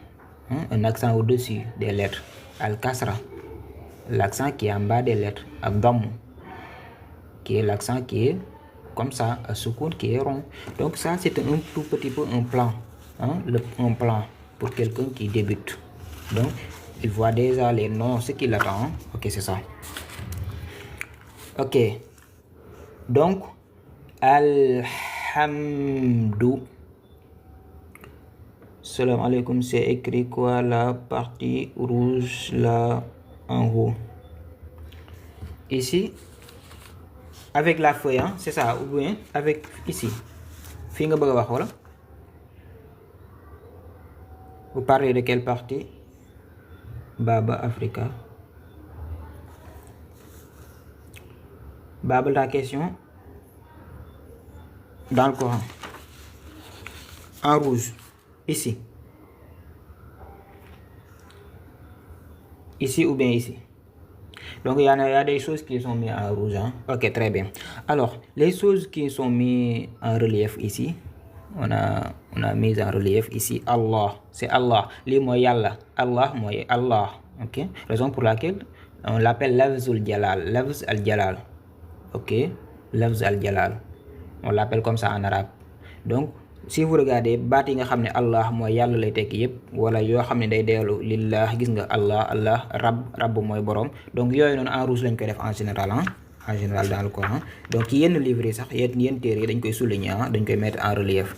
un accent au-dessus des lettres. Al-Kasra, l'accent qui est en bas des lettres. Al-Dammu, qui est l'accent qui est comme ça. Al-Sukun qui est rond. Donc ça, c'est un tout petit peu un plan. Un plan pour quelqu'un qui débute. Donc, il voit déjà les noms, ce qu'il attend. Ok, c'est ça. Ok. Donc, Alhamdou. Salam alaikum, c'est écrit quoi la partie rouge là en haut? Ici, avec la feuille, hein, c'est ça, ou bien avec ici. Finger bëgg voilà. Vous parlez de quelle partie? Baba Africa. Baba, la question dans le Coran. En rouge. Ici. Ici ou bien ici. Donc il y a des choses qui sont mises en rouge. Hein? Ok, très bien. Alors, les choses qui sont mises en relief ici. On a mis en relief ici Allah, c'est Allah. Li moy Yalla, Allah moy Allah. OK? Raison pour laquelle on l'appelle Lafzul Jalal, Lafz al-Jalal. OK? Lafz al-Jalal. On l'appelle comme ça en arabe. Donc, si vous regardez baat yi nga xamné Allah moy Yalla lay tekki yépp wala yo xamné day délu lillah, gis nga Allah, Rabb moy borom. Donc yoy non en rouge lañ koy def en général, hein? En général dans le Coran. Donc yenn livre sax yenn téré dañ koy souligner, dañ koy mettre en relief.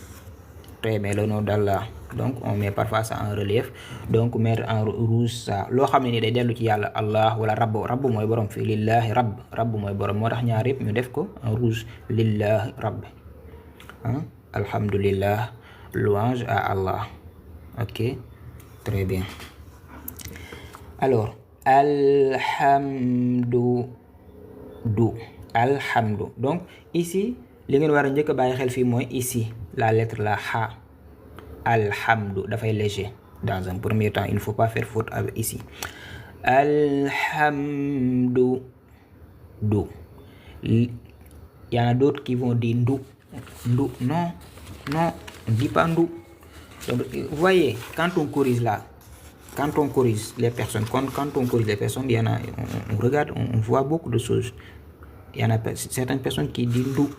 Très bien, le nom d'Allah. Donc on met parfois ça en relief. Donc mettre en rouge ça. Lo xamné ni day delu ci Yalla Allah wala Rabb moy borom fi lillahi Rabb moy borom. Motax ñaar yépp ñu def ko en rouge lillahi Rabb. Hein? Alhamdulillah, louange à Allah. OK? Très bien. Alors, alhamdu. Donc ici li ngeen wara ñëk baye xel fi moy ici la lettre la ha. Alhamdu da fay léger dans un premier temps, il ne faut pas faire faute avec ici. Alhamdu. Il y en a d'autres qui vont dire ndou. Non, on dit pas ndou. Donc vous voyez, quand on corrige les personnes, quand on corrige les personnes, il y en a, on regarde, on voit beaucoup de choses. Il y en a certaines personnes qui disent ndou.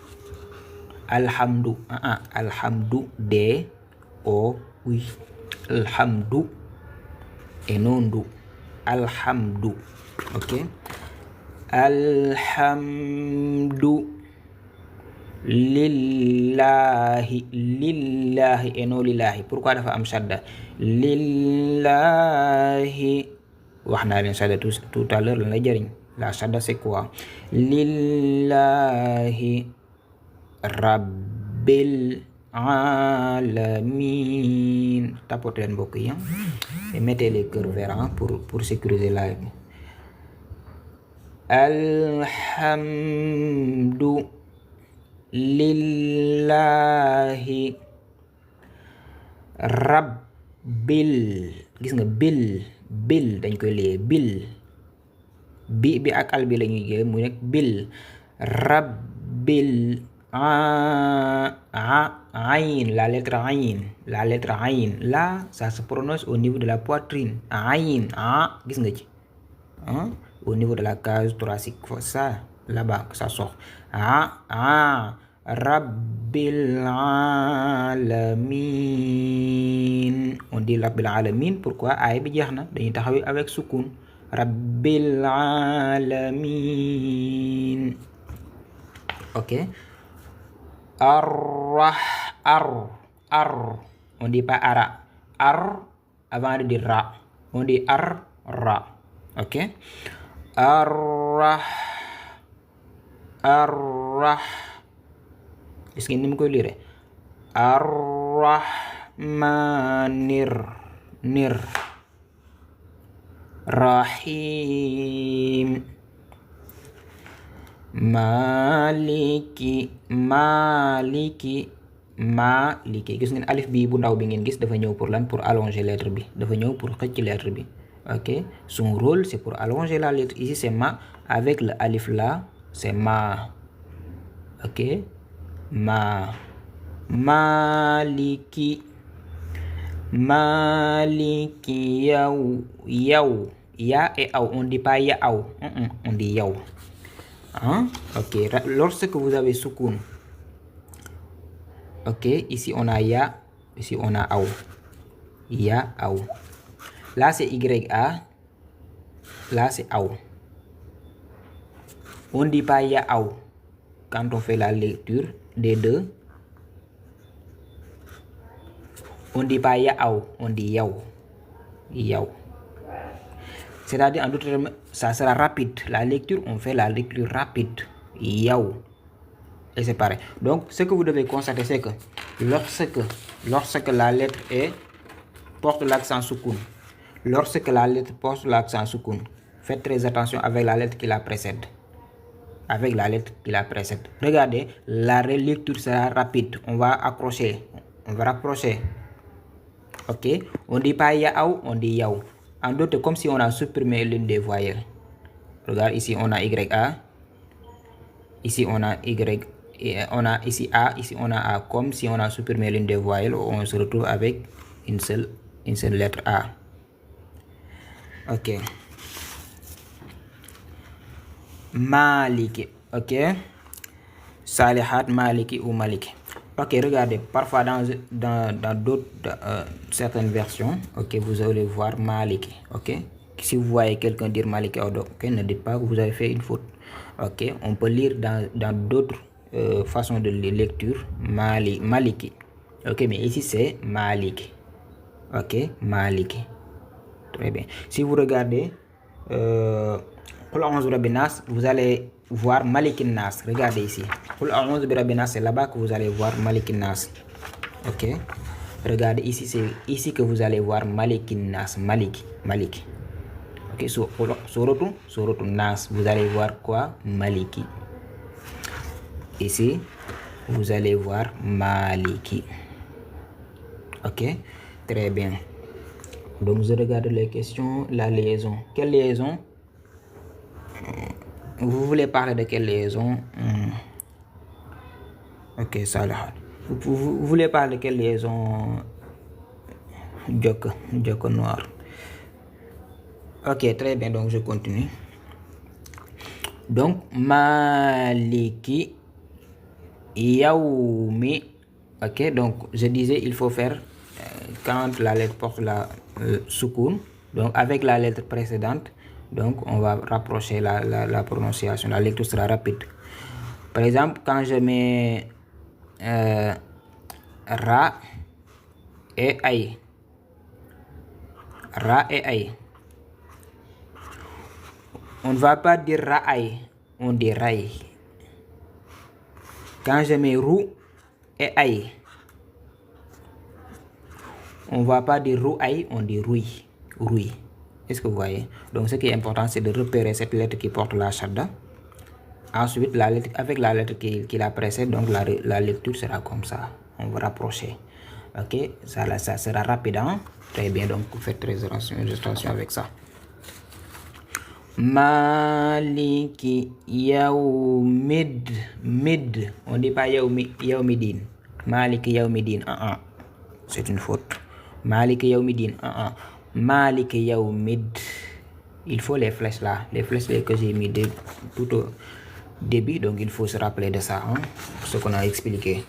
Alhamdu. Alhamdu, oui. Alhamdu et non ndou. Alhamdu. ok. Alhamdu lillahi, lillahi et non lillahi. Pourquoi dafa am shadda? Lillahi, wax naa leen shadda tout à l'heure lan lay jëriñ. La shadda c'est quoi? Lillahi rabbil alamin. Tapote leen mbokk yi et mettez les cœurs verts pour sécuriser live bi. Alhamdu lillahi rabbil, gis nga bil dañ koy liyee bi ak al bi la ñuy génn mu nekk bil rabbil ayn, la lettre ayn là ça se prononce au niveau de la poitrine. Ayn gis nga ci au niveau de la cage thoracique, ça là-bas que ça sort. Rabbil alamin. On dit Rabbil alamin. Pourquoi? Aay bi jeex na dañuy taxaw avec sukun. Rabbil alamin. Ok. On dit pas ara. Ar avant de dire ra. On dit ar, ra. Ok. Gis ngeen ni mu koy lire. Arrahmanir rahim maliki. Gis ngeen alif bi bu ndaw bi ngeen gis dafa ñëw pour lan? Pour allonger lettre bi, dafa ñëw pour xëcc lettre bi. Ok, son rôle c'est pour allonger la lettre. Ici c'est ma, avec le alif là c'est ma. Ok, ma. Maliki yaw. Ya et aw, on dit pas ya aw, on dit yaw. Ok, lorsque vous avez soukoun, ok, ici on a ya, ici on a aw. Ya, aw. Là c'est YA, là c'est aw. On dit pas ya aw quand on fait la lecture des deux. On dit pas ya aw, on dit yaw. C'est-à-dire en d'autres termes, ça sera rapide. La lecture, on fait la lecture rapide. Yaw. Et c'est pareil. Donc ce que vous devez constater, c'est que lorsque la lettre porte l'accent soukoun, faites très attention avec la lettre qui la précède. Regardez, la relecture sera rapide. On va accrocher, on va rapprocher. Ok, on dit pas yaw, on dit yaw. En d'autres, comme si on a supprimé l'une des voyelles. Regarde, ici on a YA, ici on a Y, on a ici A, ici on a A. Comme si on a supprimé l'une des voyelles, on se retrouve avec une seule lettre A. Ok. Maliki, ok. Salihat, Maliki ou Maliki. Ok, regardez, parfois dans d'autres certaines versions, ok, vous allez voir Maliki, ok. Si vous voyez quelqu'un dire Maliki, ok, ne dites pas que vous avez fait une faute. Ok, on peut lire dans d'autres façons de lecture Maliki. Ok, mais ici c'est Maliki. Ok, Maliki. Très bien. Si vous regardez vous allez voir Malikin Nas. Regardez ici. C'est là-bas que vous allez voir Malikin Nas. Ok. Regardez ici, c'est ici que vous allez voir Malikin Nas. Maliki. Ok. Suratu Nas. Vous allez voir quoi? Maliki. Ici, vous allez voir Maliki. Ok. Très bien. Donc je regarde les questions. La liaison. Quelle liaison? Vous voulez parler de quelle liaison? Ok, ça là. Vous voulez parler de quelle liaison? Joko noir. Ok, très bien, donc je continue. Donc, Maliki Yaoumi. Ok, donc je disais, il faut faire quand la lettre porte la soukoun, donc avec la lettre précédente, Donc, on va rapprocher la prononciation. La lecture sera rapide. Par exemple, quand je mets ra et ay. Ra et ay. On ne va pas dire raay, on dit ray. Quand je mets rou et ay, on ne va pas dire rouaï, on dit rouille. Rouille. Est-ce que vous voyez? Donc ce qui est important, c'est de repérer cette lettre qui porte la shadda. Ensuite, avec la lettre qui la précède, donc la lecture sera comme ça. On va rapprocher. Ok, ça sera rapide. Hein? Très bien, donc vous faites très attention avec ça. Maliki yaumid. Mid. On ne dit pas yaumidin. Maliki yaumidin. C'est une faute. Maliki yaumidin. Maliki yaumid. Il faut les flèches là. Les flèches que j'ai mis tout au début. Donc il faut se rappeler de ça. Hein, ce qu'on a expliqué.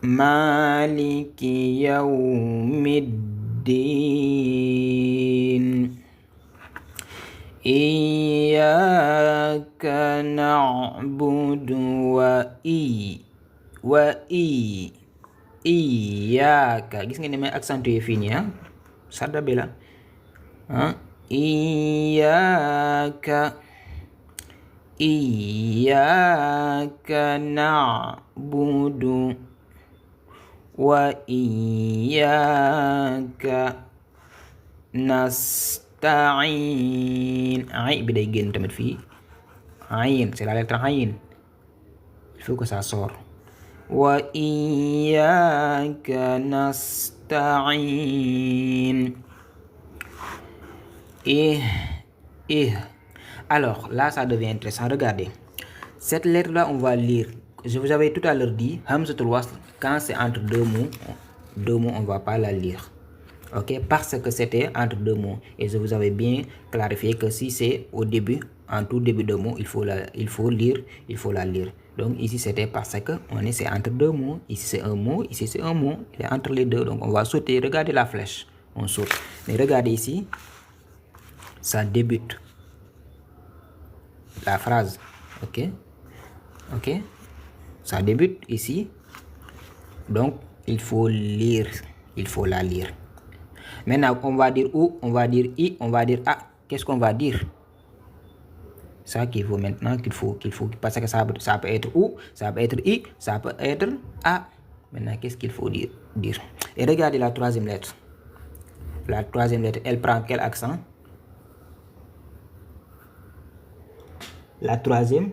Maliki yaumiddin. Iyyaka na'budu wa iyyaka. Gis nga ni may accentuer fii nii sadda bi la iyyaka na'budu wa iyyaka nasta'in. Ay bi day génn tamit fii. Ayin, c'est la lettre ayin. Il faut que ça sorte. Wa iyyaka nasta'in. Alors là, ça devient intéressant. Regardez. Cette lettre-là, on va lire. Je vous avais tout à l'heure dit, hamzatul wasl, quand c'est entre deux mots, on ne va pas la lire. Ok, parce que c'était entre deux mots. Et je vous avais bien clarifié que si c'est au début, en tout début de mot, il faut la lire. Donc ici, c'était parce que c'est entre deux mots. Ici, c'est un mot. Ici, c'est un mot. Il est entre les deux. Donc on va sauter. Regardez la flèche. On saute. Mais regardez ici. Ça débute. La phrase. Ok. Ça débute ici. Donc, il faut lire. Il faut la lire. Maintenant, on va dire ou, on va dire i, on va dire a. Qu'est-ce qu'on va dire? Ça qu'il faut maintenant, qu'il faut, parce que ça peut être ou, ça peut être i, ça peut être a. Maintenant, qu'est-ce qu'il faut dire? Et regardez la troisième lettre. La troisième lettre, elle prend quel accent? La troisième,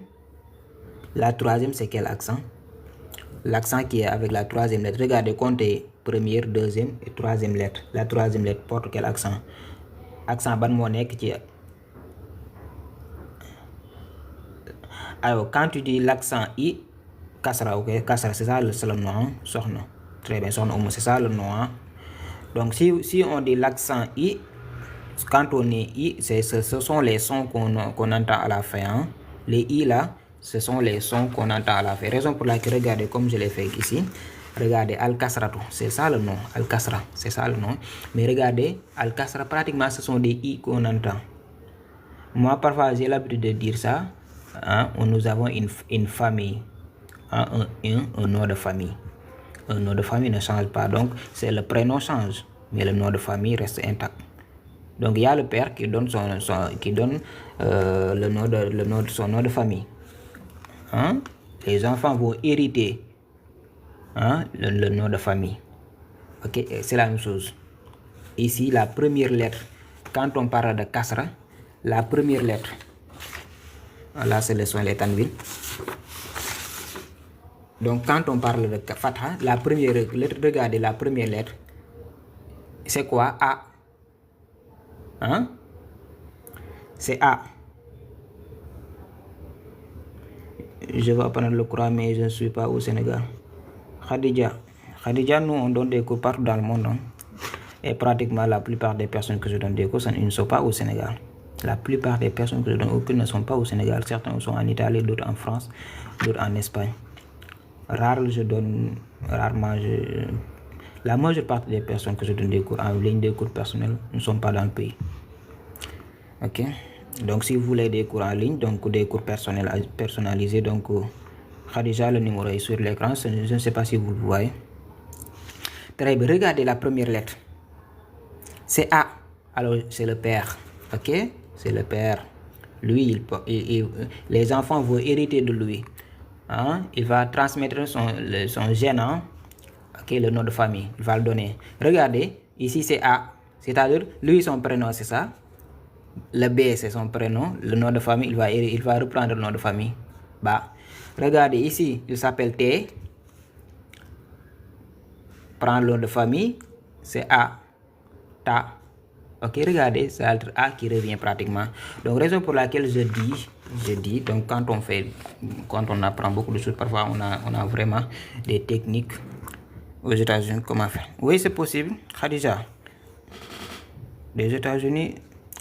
c'est quel accent? L'accent qui est avec la troisième lettre. Regardez, comptez première, deuxième et troisième lettre. La troisième lettre porte quel accent? Accent ban moo nekk ci. Alors, quand tu dis l'accent i, kasra, ok, kasra, c'est ça le nom, hein? Soxna. Très bien, soxna Oumou, c'est ça le nom, hein? Donc, si on dit l'accent i, quand on dit i, ce sont les sons qu'on entend à la fin, hein? Les i là, ce sont les sons qu'on entend à la fin. Raison pour laquelle, regardez comme je l'ai fait ici. Regardez, Al-Kasratu, c'est ça le nom. Al-Kasra, c'est ça le nom. Mais regardez, Al-Kasra, pratiquement, ce sont des i qu'on entend. Moi, parfois, j'ai l'habitude de dire ça. Hein, nous avons une famille. Hein, un nom de famille. Un nom de famille ne change pas. Donc, c'est le prénom change. Mais le nom de famille reste intact. Donc, il y a le père qui donne le nom de son nom de famille. Hein? Les enfants vont hériter le nom de famille. Ok, c'est la même chose. Ici, la première lettre, quand on parle de kasra, la première lettre, là c'est le son les tanwin. Donc quand on parle de fatha, la première lettre, regardez la première lettre, c'est quoi? A. Hein? C'est A. Je vais apprendre le Coran, mais je ne suis pas au Sénégal. Khadija, nous on donne des cours partout dans le monde. Hein? Et pratiquement la plupart des personnes que je donne des cours, ils ne sont pas au Sénégal. La plupart des personnes que je donne des cours ne sont pas au Sénégal. Certains sont en Italie, d'autres en France, d'autres en Espagne. La majeure partie des personnes que je donne des cours en ligne, des cours personnels, ne sont pas dans le pays. Ok, donc si vous voulez des cours en ligne, donc des cours personnalisés, donc Khadija, le numéro est sur l'écran, je ne sais pas si vous le voyez. Très bien, regardez la première lettre. C'est A, alors c'est le père, ok, c'est le père. Lui, les enfants vont hériter de lui. Hein? Il va transmettre son gène, hein? Ok, le nom de famille, il va le donner. Regardez, ici c'est A, c'est-à-dire lui son prénom c'est ça. Le B c'est son prénom, le nom de famille, il va reprendre le nom de famille. Bah, regardez ici, il s'appelle T. Prends le nom de famille, c'est A. Ta. Ok, regardez, c'est A qui revient pratiquement. Donc, raison pour laquelle je dis, donc quand on apprend beaucoup de choses, parfois on a vraiment des techniques aux États-Unis, comment faire. Oui, c'est possible, Khadija. Les États-Unis,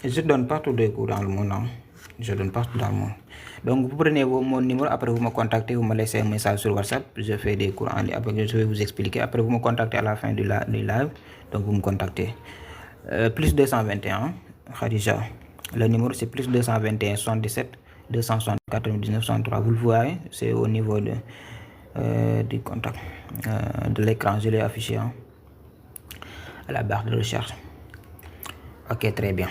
je donne partout des cours dans le monde. Hein. Je donne partout dans le monde. Donc, vous prenez mon numéro, après vous me contactez, vous me laissez un message sur WhatsApp. Je fais des cours en ligne, après je vais vous expliquer. Après, vous me contactez à la fin du live. Donc, vous me contactez. Plus 221, Khadija. Le numéro, c'est plus 221 77 260 99 63. Vous le voyez, c'est au niveau du contact de l'écran. Je l'ai affiché hein, à la barre de recherche. Ok, très bien.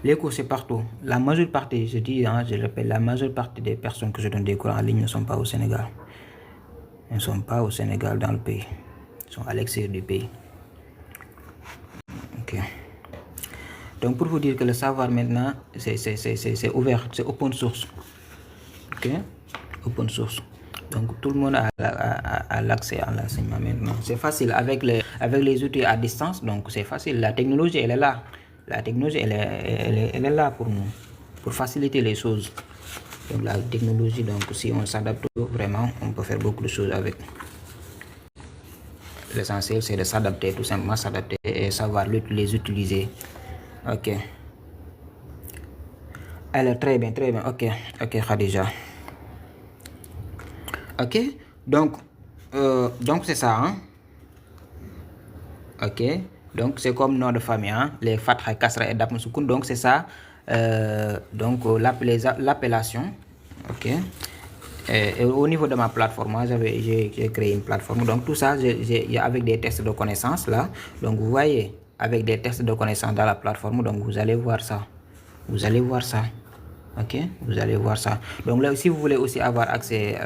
Les cours, c'est partout. La majeure partie, je dis, hein, je répète, la majeure partie des personnes que je donne des cours en ligne ne sont pas au Sénégal. Ils ne sont pas au Sénégal dans le pays. Ils sont à l'extérieur du pays. Ok. Donc, pour vous dire que le savoir maintenant, c'est ouvert, c'est open source. Ok? Open source. Donc, tout le monde a l'accès à l'enseignement maintenant. C'est facile avec les outils à distance. Donc, c'est facile. La technologie, elle est là. La technologie, elle est là pour nous, pour faciliter les choses. Donc, la technologie, donc, si on s'adapte vraiment, on peut faire beaucoup de choses avec. L'essentiel, c'est de s'adapter, tout simplement s'adapter et savoir les utiliser. Ok. Alors, très bien. Ok, Khadija. Ok, donc c'est ça, hein? Ok, donc c'est comme nom de famille, hein? Les Fatha, Kasra et Dapn Soukoun, donc c'est ça, donc l'appellation, ok. Et au niveau de ma plateforme, j'ai créé une plateforme, donc tout ça, avec des tests de connaissances là, donc vous voyez, avec des tests de connaissances dans la plateforme, donc vous allez voir ça, ok, vous allez voir ça. Donc là, si vous voulez aussi avoir accès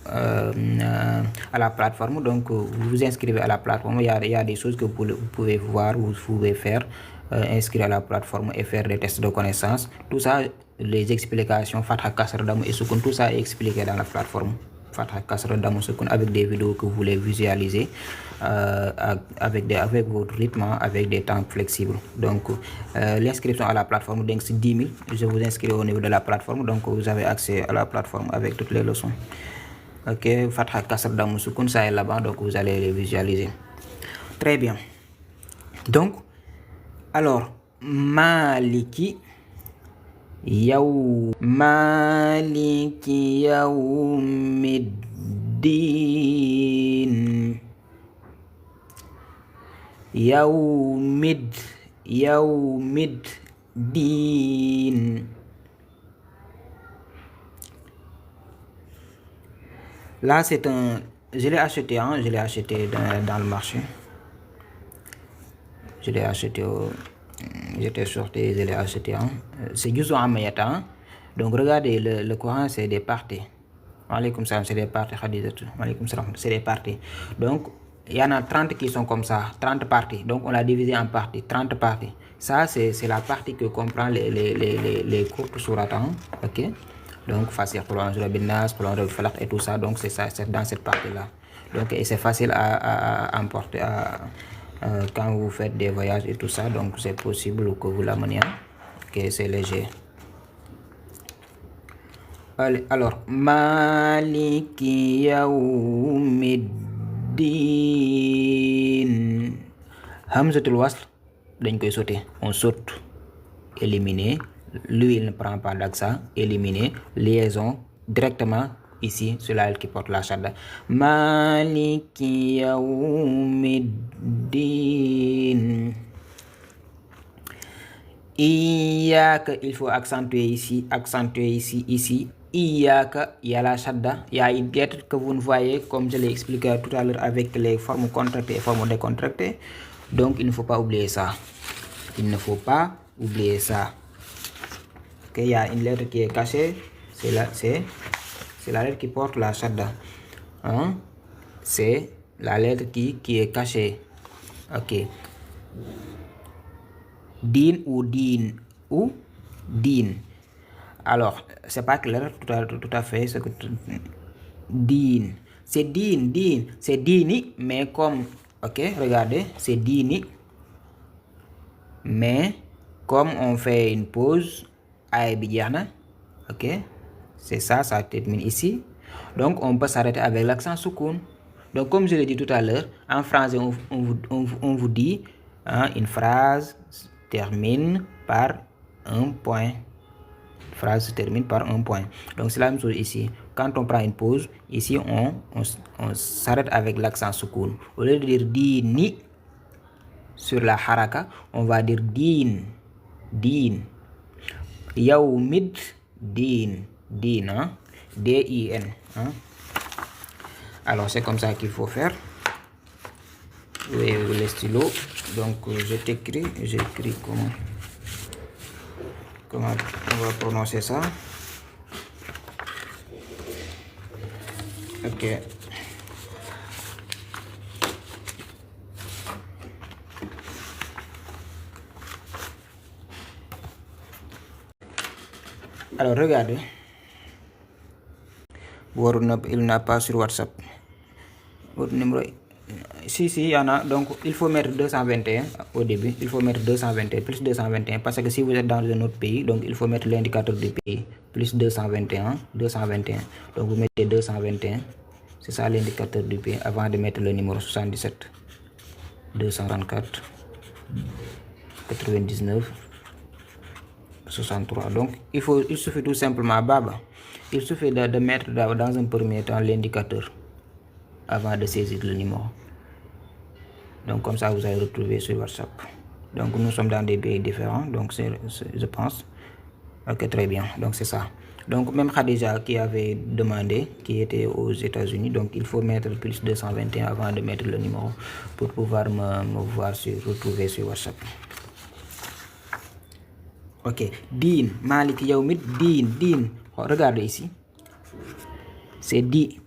à la plateforme, donc vous vous inscrivez à la plateforme. Il y a des choses que vous pouvez voir, vous pouvez faire, inscrire à la plateforme et faire des tests de connaissances. Tout ça, les explications, Fatha, Kasra, Damm et Soukoun, tout ça est expliqué dans la plateforme. Fatha, Kasra, Damm, Soukoun, avec des vidéos que vous voulez visualiser, avec votre rythme, avec des temps flexibles. Donc, l'inscription à la plateforme, donc c'est 10 000. Je vous inscris au niveau de la plateforme, donc vous avez accès à la plateforme avec toutes les leçons. Ok, Fatha, Kasra, Damm, Soukoun, ça est là-bas, donc vous allez les visualiser. Très bien. Donc, alors, Maliki Maliki Yawmiddin. Yawmiddin. Là, c'est un... Je l'ai acheté, hein, dans le marché. Je l'ai acheté j'étais sorti, je l'ai acheté. Hein. C'est juste en Mayata. Hein. Donc regardez, le Coran, c'est des parties. Alaykoum salam, c'est des parties. Alaykoum salam, c'est des parties. Donc, il y en a 30 qui sont comme ça, 30 parties. Donc, on l'a divisé en parties, 30 parties. Ça, c'est la partie que comprend les courtes sourates. Hein. Ok. Donc, Fasir, Qur'an, Binas, Qur'an, Falaq et tout ça. Donc, c'est ça, c'est dans cette partie-là. Donc, et c'est facile à emporter, quand vous faites des voyages et tout ça, donc c'est possible que vous l'ameniez, que c'est léger. Allez, alors, Maliki Yawmiddin. Hamzatul wasl, dañ koy sauter, on saute, éliminer. Lui, il ne prend pas d'accent, éliminer. Liaison directement. Ici, celui-là qui porte la shadda. Maliki Yawmiddin. Iyaka, il faut accentuer ici, ici. Iyaka, il y a la shadda, il y a une lettre que vous ne voyez, comme je l'ai expliqué tout à l'heure avec les formes contractées et formes décontractées. Donc il ne faut pas oublier ça. Il ne faut pas oublier ça. Ok, il y a une lettre qui est cachée, c'est la lettre qui porte la shadda. Hein? C'est la lettre qui est cachée. Ok. Din ou din. Alors, c'est pas clair tout à fait ce que din. C'est din, c'est dini, mais comme, ok, regardez, c'est dini, mais comme on fait une pause, ay bi jeexna, ok, c'est ça termine ici. Donc on peut s'arrêter avec l'accent soukoun. Donc comme je l'ai dit tout à l'heure, en français on vous dit une phrase termine par un point. Phrase se termine par un point. Donc c'est la même chose ici. Quand on prend une pause, ici on s'arrête avec l'accent soukoun. Au lieu de dire dini sur la haraka, on va dire din. Yawmid din, hein? D-I-N. Hein? Alors c'est comme ça qu'il faut faire. Oui, le stylo. Donc j'écris comment on va prononcer ça. Ok. Alors regardez. Il n'a pas sur WhatsApp. Votre numéro. Si, il y en a. Donc il faut mettre 221 au début. Il faut mettre 221 plus 221 parce que si vous êtes dans un autre pays, donc il faut mettre l'indicateur du pays plus 221. Donc vous mettez 221. C'est ça l'indicateur du pays avant de mettre le numéro 77 234 99 63. Donc il suffit tout simplement il suffit de mettre dans un premier temps l'indicateur avant de saisir le numéro. Donc comme ça vous allez retrouver sur WhatsApp. Donc nous sommes dans des pays différents, donc je pense. Ok, très bien, donc c'est ça. Donc même Khadija qui avait demandé, qui était aux États-Unis, donc il faut mettre plus 221 avant de mettre le numéro pour pouvoir me voir retrouver sur WhatsApp. Ok, din, Malik Yaoumid, din. Regardez ici. C'est di.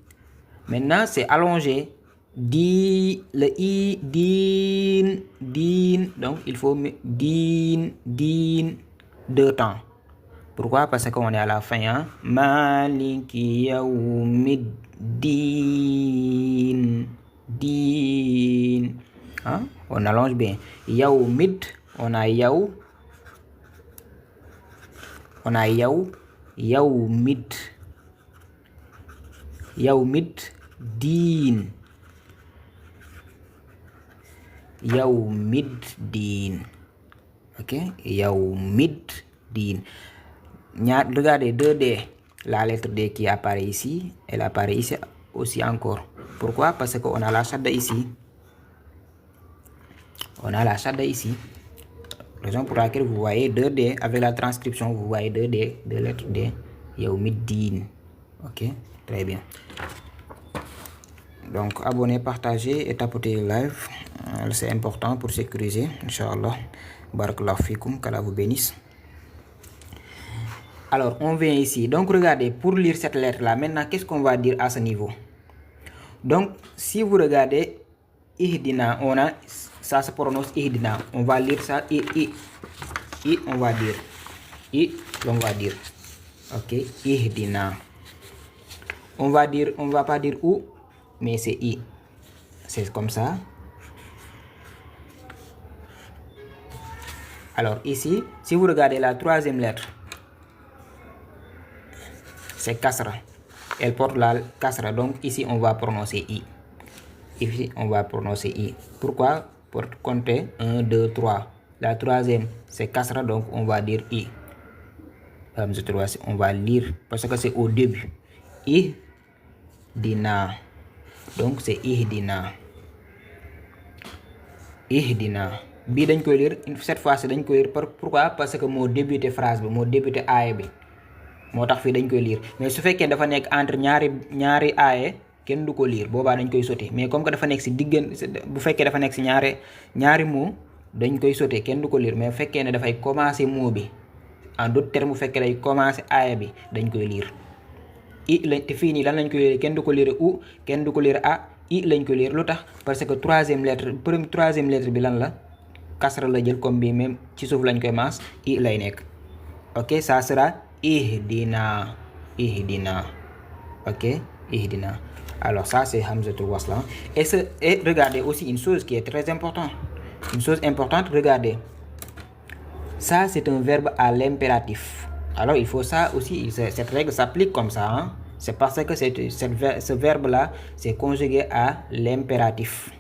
Maintenant, c'est allongé. Di, le i, din. Donc, il faut din, deux temps. Pourquoi? Parce qu'on est à la fin. Hein? Malik Yaoumid, din. Hein? On allonge bien. Yaoumid, on a yaou. Yaoumid din. Ok, Yaoumid din. Regardez 2D, la lettre D qui apparaît ici, elle apparaît ici aussi encore. Pourquoi? Parce qu'on a la shadda ici. Raison pour laquelle vous voyez 2D avec la transcription, vous voyez 2D, deux lettres D, Yaoumid. Ok, très bien. Donc abonnez, partagez et tapotez le live, c'est important pour sécuriser. Inch'Allah. Barakallahu fikoum, qu'Allah vous bénisse. Alors on vient ici. Donc regardez, pour lire cette lettre là, maintenant qu'est-ce qu'on va dire à ce niveau? Donc si vous regardez Ihdina, ça se prononce Ihdina. On va lire ça, I, on va dire. Ok, Ihdina. On va pas dire ou, mais c'est I. C'est comme ça. Alors ici, si vous regardez la troisième lettre, c'est Kasra. Elle porte la Kasra. Donc ici, on va prononcer I. Pourquoi? Pour compter 1, 2, 3. La troisième, c'est Kasra, donc on va dire I. On va lire parce que c'est au début. Ihdina. Donc c'est Ihdina. bii dañ koy lire cette fois-ci dañ koy lire pourquoi parce que moo débuté phrase bi moo débuté aaya bi moo tax fii dañ koy lire mais su fekkee dafa nekk entre ñaari aaye kenn du ko lire boobaa dañ koy sauter mais comme que dafa nekk si bu fekkee dafa nekk si ñaari mot dañ koy sauter kenn du ko lire mais bu fekkee ne dafay commencer mot bi en d'autres termes bu fekkee day commencer aaya bi dañ koy lire i lañ te fii nii lan lañ koy lire kenn du ko lire u kenn du ko lire a i lañ koy lire lu tax parce que troisième lettre bi lan la kasra la jël comme bi même ci suuf lañ koy maas i lay nekk ok ça sera ihdina ok ihdina. Alors ça c'est hamzatul wasla et regardez aussi une chose qui est très importante, regardez, ça c'est un verbe à l'impératif. Alors il faut ça aussi, cette règle s'applique comme ça, hein? C'est parce que ce verbe là c'est conjugué à l'impératif.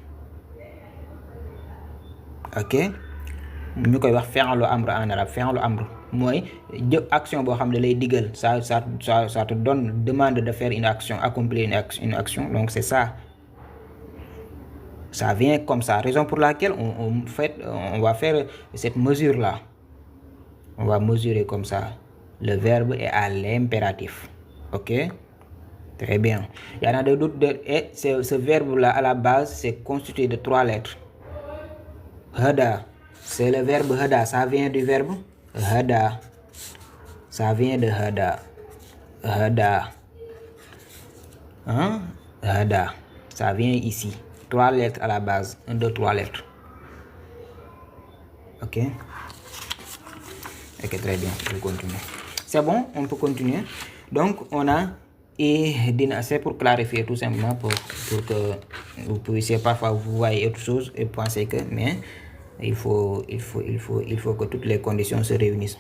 Ok, ñu koy wax fi'lu amr en arabe. Fi'lu amr mooy action boo xam ne lay digal, ça te demande de faire une action, accomplir une action, donc c'est ça vient comme ça, raison pour laquelle on va faire cette mesure là, on va mesurer comme ça, le verbe est à l'impératif. Ok, très bien. Il y en a d'autres et ce verbe là à la base c'est constitué de 3 lettres. Hada, c'est le verbe hada, ça vient du verbe hada, ça vient de hada, hein? Hada, ça vient ici, 3 lettres à la base, 1, 2, 3 lettres. Ok, très bien, je continue. C'est bon, on peut continuer. Donc on a ihdina, c'est pour clarifier tout simplement, pour que vous puissiez parfois vous voyez autre chose et penser que, mais il faut que toutes les conditions se réunissent.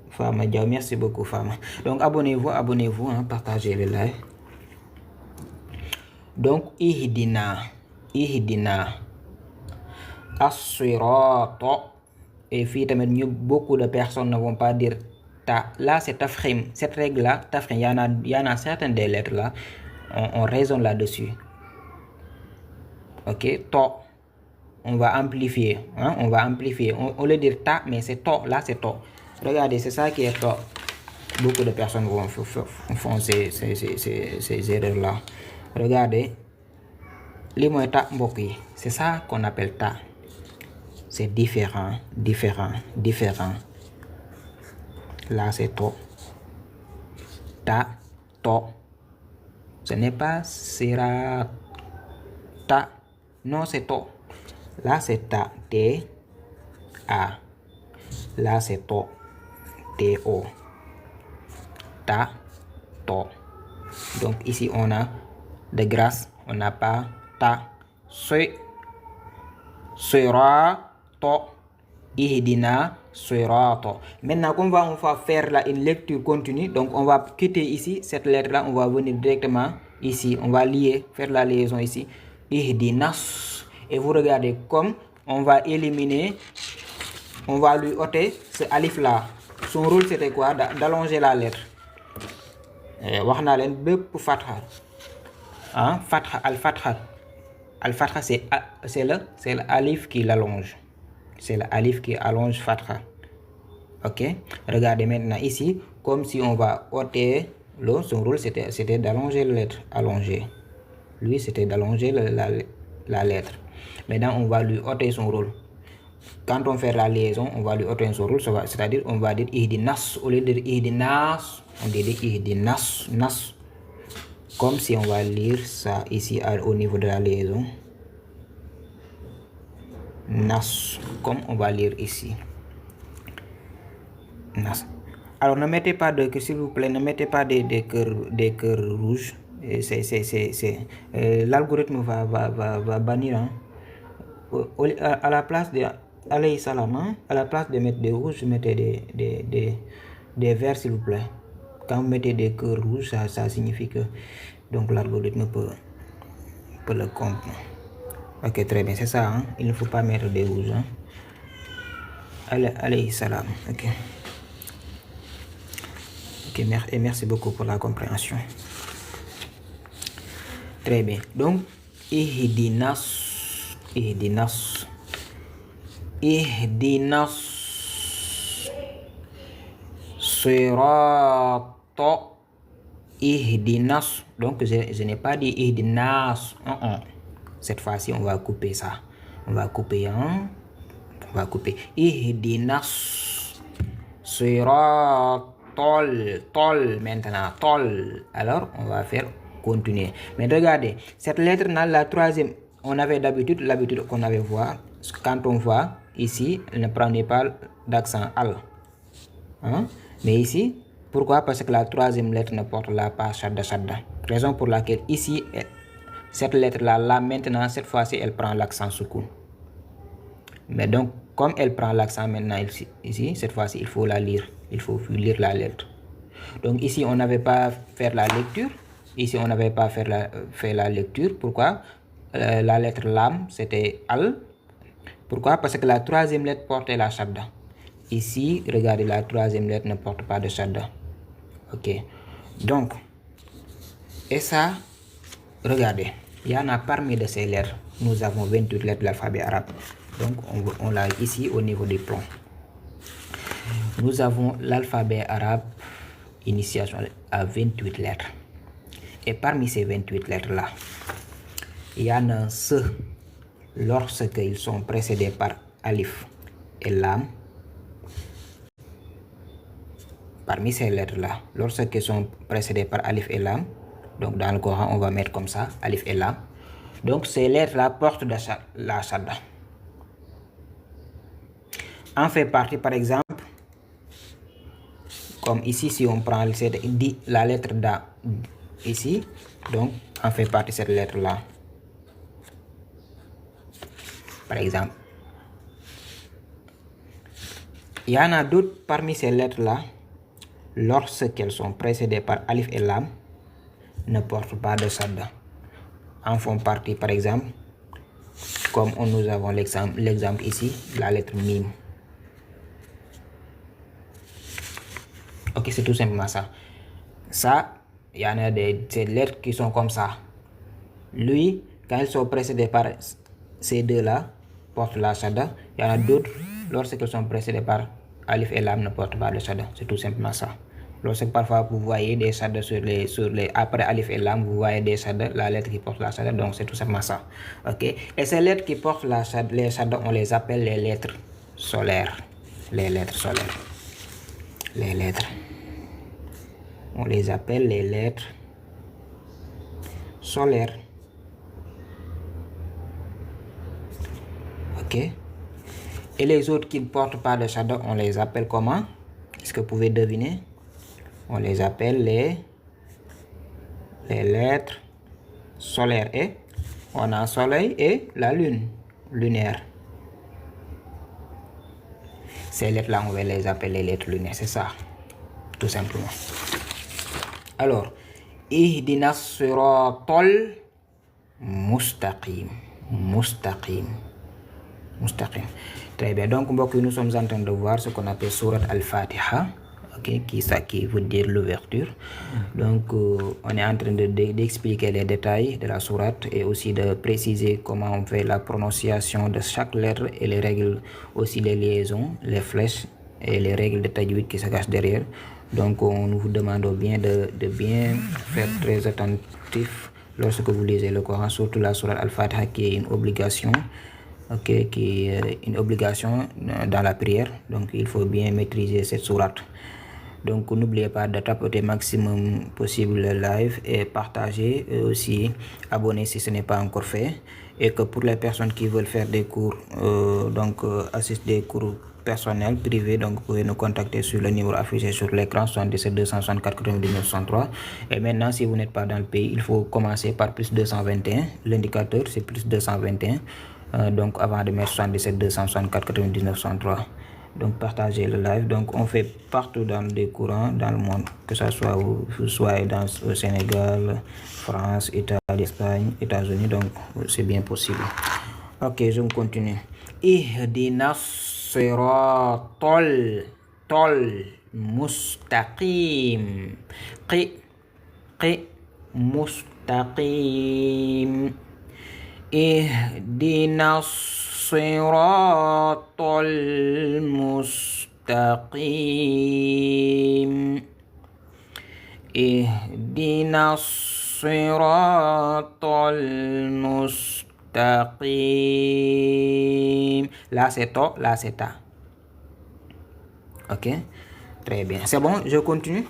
Fama Diaw, merci beaucoup Fama. Donc abonnez-vous, hein, partagez le live. Donc ihdina as-sirata, et fii tamit beaucoup de personnes ne vont pas dire ta. Là c'est tafkhim, cette règle là tafkhim, il y en a certaines des lettres là, on raisonne là-dessus. Ok, to, on va amplifier, hein, on le dire ta, mais c'est to, là c'est to. Regardez, c'est ça qui est to. Beaucoup de personnes font ces erreurs là. Regardez, li mooy ta mbokk yi, c'est ça qu'on appelle ta. C'est différent. Là c'est to, ta, to. Ce n'est pas sera ta. Non, c'est to. Là, c'est ta. T, A. Là, c'est to. T, O. Ta, to. Donc, ici, on a de grâce. On n'a pas ta. Sera, to. Ihdina, sera, to. Maintenant, on va faire là une lecture continue. Donc, on va quitter ici cette lettre-là. On va venir directement ici. On va faire la liaison ici. Ihdinas, et vous regardez comme on va éliminer, on va lui ôter ce alif là. Son rôle c'était quoi? D'allonger la lettre. Wax naa leen bépp fatha, hein, fatha, al fatha c'est le alif qui l'allonge, c'est le alif qui allonge fatha. Ok, regardez maintenant ici, comme si on va ôter son rôle c'était d'allonger la lettre, allonger. Lui, c'était d'allonger la lettre. Maintenant, on va lui ôter son rôle. Quand on fait la liaison, on va lui ôter son rôle. C'est-à-dire, on va dire ihdinas. Au lieu de dire ihdinas, on dit ihdinas. Nas. Comme si on va lire ça ici au niveau de la liaison. Nas. Comme on va lire ici. Nas. Alors, ne mettez pas s'il vous plaît, ne mettez pas des cœurs rouges. L'algorithme va bannir, hein. À la place de alayhi salam, hein, à la place de mettre des rouges, mettez des verts s'il vous plaît. Quand vous mettez des cœurs rouges, ça signifie que donc l'algorithme peut le comprendre. Ok, très bien, c'est ça, hein. Il ne faut pas mettre des rouges, hein. Alayhi salam. Ok, merci beaucoup pour la compréhension. Très bien. Donc, ihdinas ihdinas sirata ihdinas. Donc je n'ai pas dit ihdinas. Cette fois-ci on va couper ça. On va couper ihdinas siratal tol maintenant tol. Alors on va faire continuer. Mais regardez, cette lettre là, la troisième, on avait l'habitude qu'on avait voir quand on voit ici, elle ne prenait pas d'accent al. Mais ici, pourquoi? Parce que la troisième lettre ne porte pas shadda. Raison pour laquelle ici, cette lettre-là, maintenant, cette fois-ci, elle prend l'accent soukoun. Mais donc, comme elle prend l'accent maintenant ici, cette fois-ci, il faut la lire. Il faut lire la lettre. Donc ici, on n'avait pas fait la lecture. Ici, on n'avait pas fait la lecture. Pourquoi? La lettre lam, c'était al. Pourquoi? Parce que la troisième lettre portait la shadda. Ici, regardez, la troisième lettre ne porte pas de shadda. Ok. Donc, et ça, regardez, il y en a parmi de ces lettres. Nous avons 28 lettres de l'alphabet arabe. Donc, on l'a ici au niveau des plombs. Nous avons l'alphabet arabe, initiation à 28 lettres. Et parmi ces 28 lettres-là, il y en a ceux, lorsqu'ils sont précédés par alif et lam. Parmi ces lettres-là, lorsqu'ils sont précédés par alif et lam, donc dans le Coran, on va mettre comme ça, alif et lam. Donc ces lettres-là portent la shadda. En fait partie, par exemple, comme ici, si on prend la lettre da ici, donc en fait partie cette lettre-là. Par exemple, il y en a d'autres parmi ces lettres-là, lorsqu'elles sont précédées par alif et lam, ne portent pas de shadda. En font partie, par exemple, comme nous avons l'exemple ici, la lettre mim. Ok, c'est tout simplement ça. Ça, il y en a ces lettres qui sont comme ça. Lui, quand ils sont précédés par ces deux-là, portent la shadda. Il y en a d'autres, lorsqu'ils sont précédés par alif et lam, ne portent pas de shadda. C'est tout simplement ça. Lorsque parfois vous voyez des shadda après alif et lam, vous voyez des shadda, la lettre qui porte la shadda, donc c'est tout simplement ça. Ok. Et ces lettres qui portent les shadda, on les appelle les lettres solaires. Les lettres solaires. Les lettres. On les appelle les lettres solaires. Ok. Et les autres qui ne portent pas de shadda, on les appelle comment? Est-ce que vous pouvez deviner? On les appelle les lettres solaires. Et on a soleil et la lune, lunaire. Ces lettres-là, on va les appeler les lettres lunaires. C'est ça, tout simplement. Alors, ihdinas siratal mustaqim. Mustaqim. Très bien. Donc, nous sommes en train de voir ce qu'on appelle Surat Al-Fatiha. Okay, qui veut dire l'ouverture. Donc, on est en train d'expliquer les détails de la sourate et aussi de préciser comment on fait la prononciation de chaque lettre et les règles, aussi les liaisons, les flèches et les règles de tajwid qui se cachent derrière. Donc, nous vous demandons bien de bien faire très attentif lorsque vous lisez le Coran, surtout la sourate Al-Fatiha qui est une obligation. Ok, qui est une obligation dans la prière. Donc, il faut bien maîtriser cette sourate. Donc n'oubliez pas de tapoter maximum possible le live et partager et aussi abonner si ce n'est pas encore fait. Et que pour les personnes qui veulent faire des cours, assister des cours personnels, privés, donc vous pouvez nous contacter sur le numéro affiché sur l'écran 77 264 99 63. Et maintenant, si vous n'êtes pas dans le pays, il faut commencer par plus 221. L'indicateur c'est plus 221. Donc avant de mettre 77 264 99 63. Donc partagez le live. Donc on fait partout dans des courants dans le monde, que ce soit où vous soyez au Sénégal, France, Italie, Espagne, États-Unis, donc c'est bien possible. Ok, je continue. Ihdinas siratal mustaqim. Mustaqim. اهدنا الصراط المستقيم اهدنا الصراط المستقيم. Là c'est to, là c'est ta. Ok, très bien. C'est bon, je continue.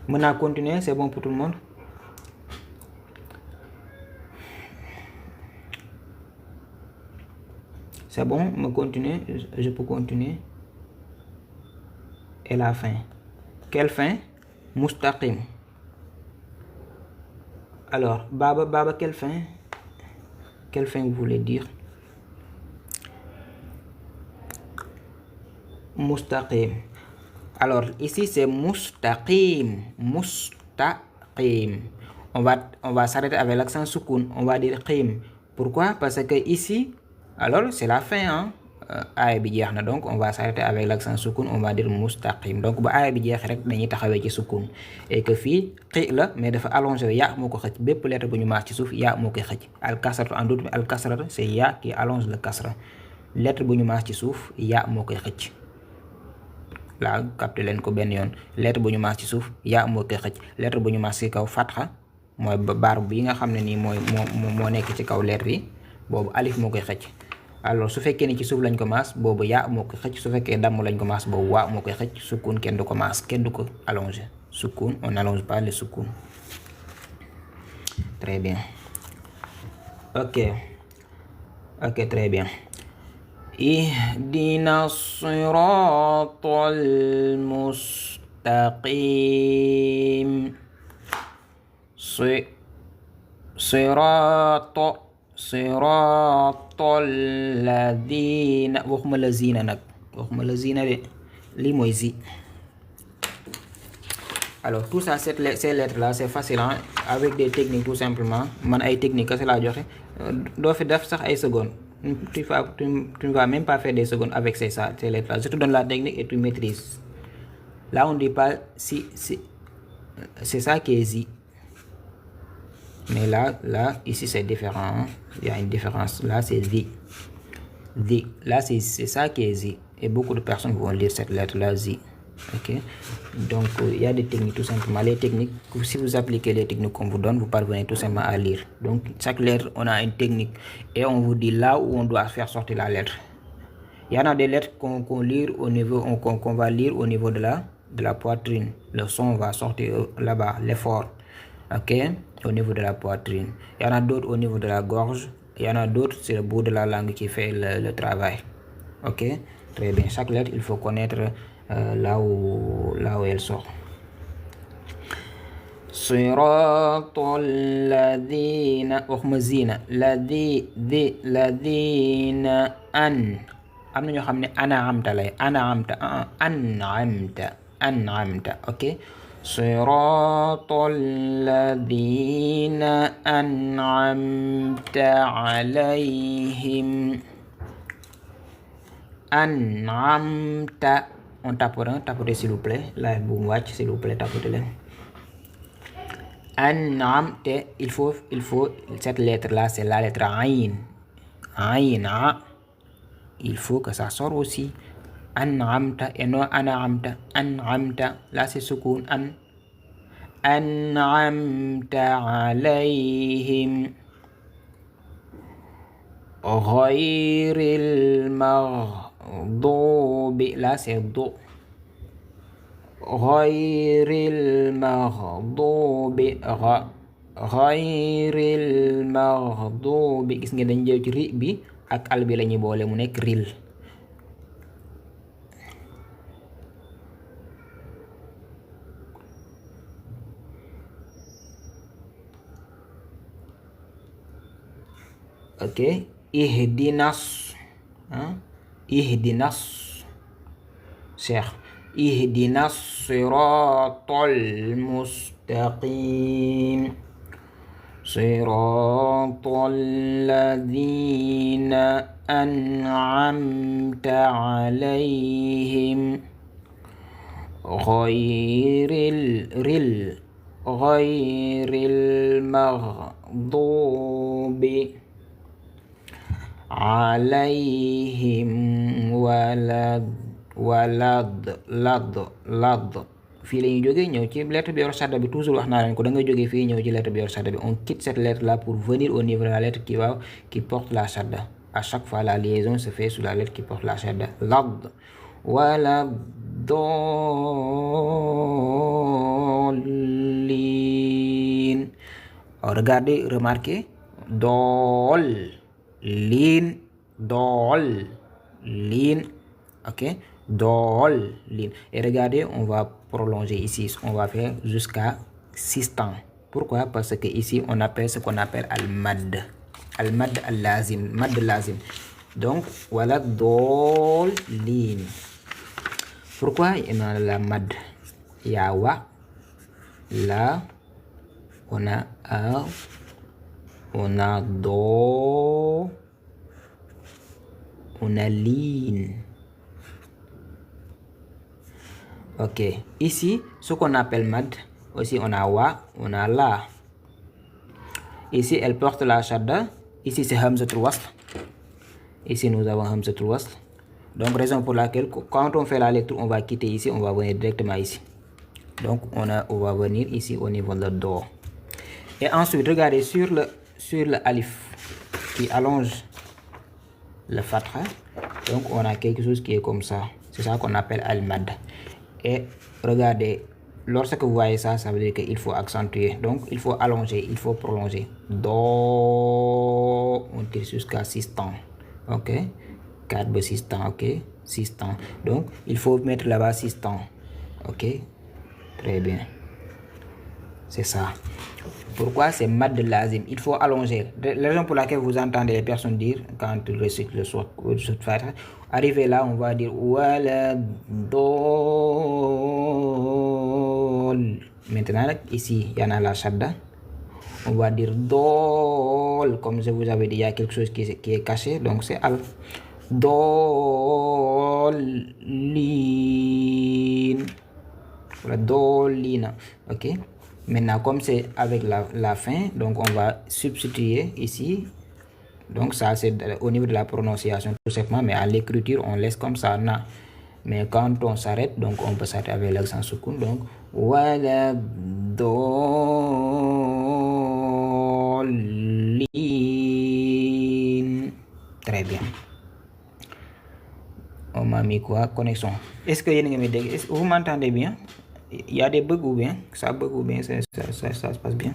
Maintenant continuer, c'est bon pour tout le monde. C'est bon, me continuer, je peux continuer. Et la fin. Quelle fin? Mustaqim. Alors, Baba, quelle fin? Quelle fin vous voulez dire? Mustaqim. Alors, ici c'est mustaqim. Mustaqim. On va s'arrêter avec l'accent soukoun. On va dire qim. Pourquoi? Parce que ici, alors c'est la fin, hein? Aaya bi jeex na, donc on va s'arrêter avec l'accent soukoun, on va dire mustaqim. Donc ba aaya bi jeex rek dañuy taxawee ci soukoun. Et que fii xi la mais dafa allongé ya moo ko xëcc. Bépp lettre bu ñu maas ci suuf ya moo koy xëcc. Al kasratu en doute, al kasratu c'est ya qui allonge le kasra. Lettre bu ñu maas ci suuf ya moo koy xëcc. Là capté leen ko benn yoon. Lettre bu ñu maas ci suuf ya moo koy xëcc. Lettre bu ñu maas ci kaw fatxa mooy baar bi nga xam ne nii moo nekk ci kaw lettre yi boobu alif moo koy xëcc. Alors su fekkee ni ci suuf lañ ko maas boobu yaa moo koy xëcc, su fekkee damm lañ ko maas boobu waa moo koy xëcc. Sukun kenn du ko maas, kenn du ko allongé. Sukun on n'allonge pas le sukun. Très bien. Ok, très bien. Ihdina siratal mustaqim. Siratal ladina, waxuma la zina nag, waxuma la zina de, lii mooy zi. Alors tout ça, ces lettres là c'est facile, hein? Avec des techniques tout simplement. Man ay techniques kese laa joxe, doo fi def sax ay secondes. Tu ne vas même pas faire des secondes avec ces lettres là. Je te donne la technique et tu maîtrises. Là on dit pas si, c'est ça qui est zi. Mais là, ici c'est différent, hein? Il y a une différence. Là c'est zi. Là c'est ça qui est zi. Et beaucoup de personnes vont lire cette lettre-là, zi. Ok? Donc il y a des techniques tout simplement. Les techniques, si vous appliquez les techniques qu'on vous donne, vous parvenez tout simplement à lire. Donc chaque lettre, on a une technique. Et on vous dit là où on doit faire sortir la lettre. Il y en a des lettres qu'on va lire au niveau de la poitrine. Le son va sortir là-bas, l'effort. Ok? Au niveau de la poitrine. Il y en a d'autres au niveau de la gorge. Il y en a d'autres, c'est le bout de la langue qui fait le travail. Ok? Très bien. Chaque lettre, il faut connaître là où elle sort. Siratal ladina, waxuma zina, ladina an. Am na ñoo xam ne an'amta lay, an'amta, ok? Siratal ladina an'amta alayhim. An'amta. On tapotez s'il vous plaît. Là, bu mu wàcc s'il vous plaît, tapotez leen. An'amta, il faut cette lettre là, c'est la lettre ayn. Il faut que ça sorte aussi. An'amta et non an'amta. An'amta, là c'est sukun an. An'amta alayhim ghayril maghdubi, là c'est do. Ghayril maghdubi, ghayril maghdubi. Gis nga dañ jël ci ri bi ak al bi lañuy boole mu nekk ril. Ok, ihdinas, Cheikh, ihdinas siratal mustaqim, siratal ladina an'amta alayhim ghayril المغضوب عليهم lad fii la ñuy jógee ñëw ci lettre bi yor shadda bi. toujours wax naa leen ko da nga jógee fii ñëw ci lettre bi yor shadda bi. On quitte cette lettre là pour venir au niveau de la lettre qui porte la shadda. À chaque fois la liaison se fait sur la lettre qui porte la shadda. Lad wala dolin. Regardez, remarquez, dolin, ok, dolin. Et regardez, on va prolonger ici, on va faire jusqu'à 6 temps. Pourquoi? Parce que ici on appelle ce qu'on appelle al-mad al-lazim, mad lazim. Donc wala dolin. Pourquoi il y a la mad? Il y a wa, la, on a a, on a do, on a lin. Ok, ici ce qu'on appelle mad, aussi on a wa, on a la. Ici elle porte la shadda, ici c'est hamzatul wasl, ici nous avons hamzatul wasl. Donc raison pour laquelle quand on fait la lecture on va quitter ici, on va venir directement ici. Donc on va venir ici au niveau de do. Et ensuite regardez sur le alif qui allonge le fatha. Donc on a quelque chose qui est comme ça. C'est ça qu'on appelle al-mad. Et regardez, lorsque vous voyez ça, ça veut dire qu'il faut accentuer. Donc il faut allonger, il faut prolonger. Do, on tire jusqu'à 6 temps. Ok, 4 6 temps, ok, 6 temps. Donc il faut mettre là-bas 6 temps. Ok, très bien. C'est ça. Pourquoi? C'est mad lazim. Il faut allonger. La raison pour laquelle vous entendez les personnes dire, quand ils récitent le sourate Fatiha, arrivé là, on va dire wala dol. Maintenant, ici, il y en a la shadda. On va dire dol. Comme je vous avais dit, il y a quelque chose qui est caché. Donc, c'est al. Dolin. Voilà, dolina. Ok. Maintenant, comme c'est avec la fin, donc on va substituer ici. Donc ça, c'est au niveau de la prononciation tout simplement, mais à l'écriture, on laisse comme ça, na. Mais quand on s'arrête, donc on peut s'arrêter avec l'accent soukoun. Donc, wala dolin. Très bien. On m'a mis quoi? Connexion. Est-ce que vous m'entendez bien? Il y a des bugs ou bien ça bug ou bien ça se passe bien.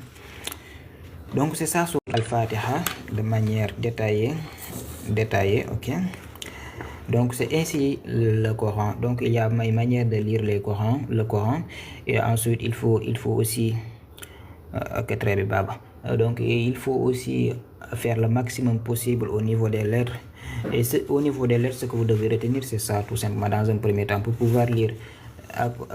Donc c'est ça sur Al-Fatiha de manière détaillée, ok. Donc c'est ainsi le Coran. Donc il y a une manière de lire le Coran, et ensuite il faut aussi ok, très bien, Baba. Donc il faut aussi faire le maximum possible au niveau des lettres. Et au niveau des lettres, ce que vous devez retenir, c'est ça tout simplement dans un premier temps pour pouvoir lire.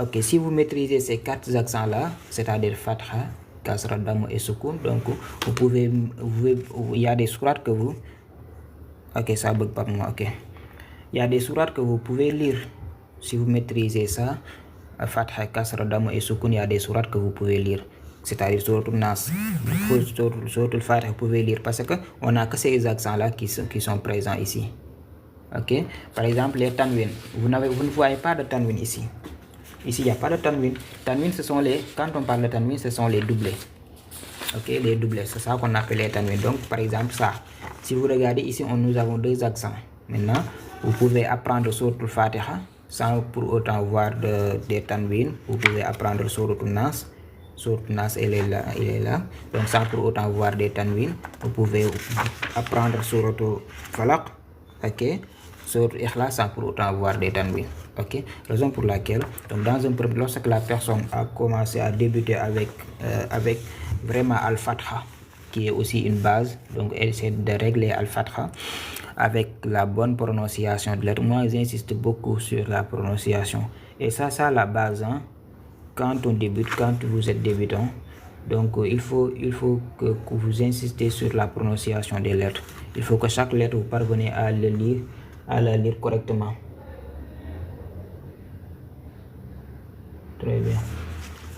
Ok, si vous maîtrisez ces 4 accents là, c'est-à-dire Fatha, Kasra, Dam et Sukun, donc vous pouvez, il y a des sourates que vous, ok, ça bug pas moi, ok, il y a des sourates que vous pouvez lire si vous maîtrisez ça, Fatha, Kasra, Dam et Sukun. Il y a des sourates que vous pouvez lire, c'est-à-dire Suratul Nas, Suratul Fatiha, vous pouvez lire parce que on a que ces accents là qui sont présents ici. Ok, par exemple les tanwin, vous ne voyez pas de tanwin ici. Ici, il n'y a pas de tanwin. Tanwin, quand on parle de tanwin, ce sont les doublés. Ok, les doublés, c'est ça qu'on appelle les tanwin. Donc, par exemple, ça. Si vous regardez ici, nous avons 2 accents. Maintenant, vous pouvez apprendre Suratul Fatiha sans pour autant voir des tanwin. Vous pouvez apprendre Suratul Nas. Suratul Nas, il est là. Donc, sans pour autant voir des tanwin. Vous pouvez apprendre Suratul Falaq. Ok, Suratul Ikhlas sans pour autant voir des tanwin. Ok, raison pour laquelle, donc dans un premier, lorsque la personne a commencé à débuter avec vraiment Al-Fatha, qui est aussi une base, donc elle essaie de régler Al-Fatha avec la bonne prononciation de lettres. Moi, j'insiste beaucoup sur la prononciation. Et ça la base, hein, quand on débute, quand vous êtes débutant. Donc il faut que vous insistez sur la prononciation des lettres. Il faut que chaque lettre vous parvenez à la lire correctement. Très bien.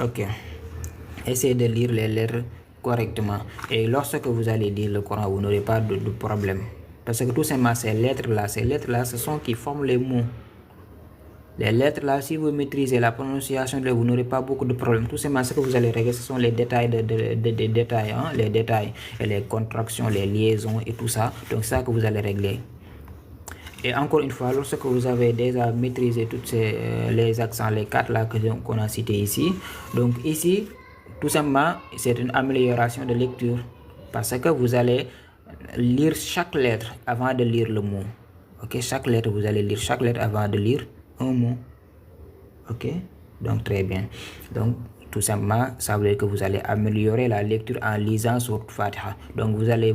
Ok. Essayez de lire les lettres correctement. Et lorsque vous allez lire le Coran, vous n'aurez pas de problème. Parce que tout simplement, ces lettres-là, ce sont qui forment les mots. Les lettres-là, si vous maîtrisez la prononciation, vous n'aurez pas beaucoup de problèmes. Tout simplement, ce que vous allez régler, ce sont les détails, des détails, hein, les détails, et les contractions, les liaisons et tout ça. Donc, c'est ça que vous allez régler. Et encore une fois, lorsque vous avez déjà maîtrisé tous les accents, les 4 là qu'on a cités ici, donc ici, tout simplement, c'est une amélioration de lecture. Parce que vous allez lire chaque lettre avant de lire le mot. Ok, chaque lettre, vous allez lire chaque lettre avant de lire un mot. Ok, donc très bien. Donc tout simplement, ça veut dire que vous allez améliorer la lecture en lisant sur Fatiha. Donc vous allez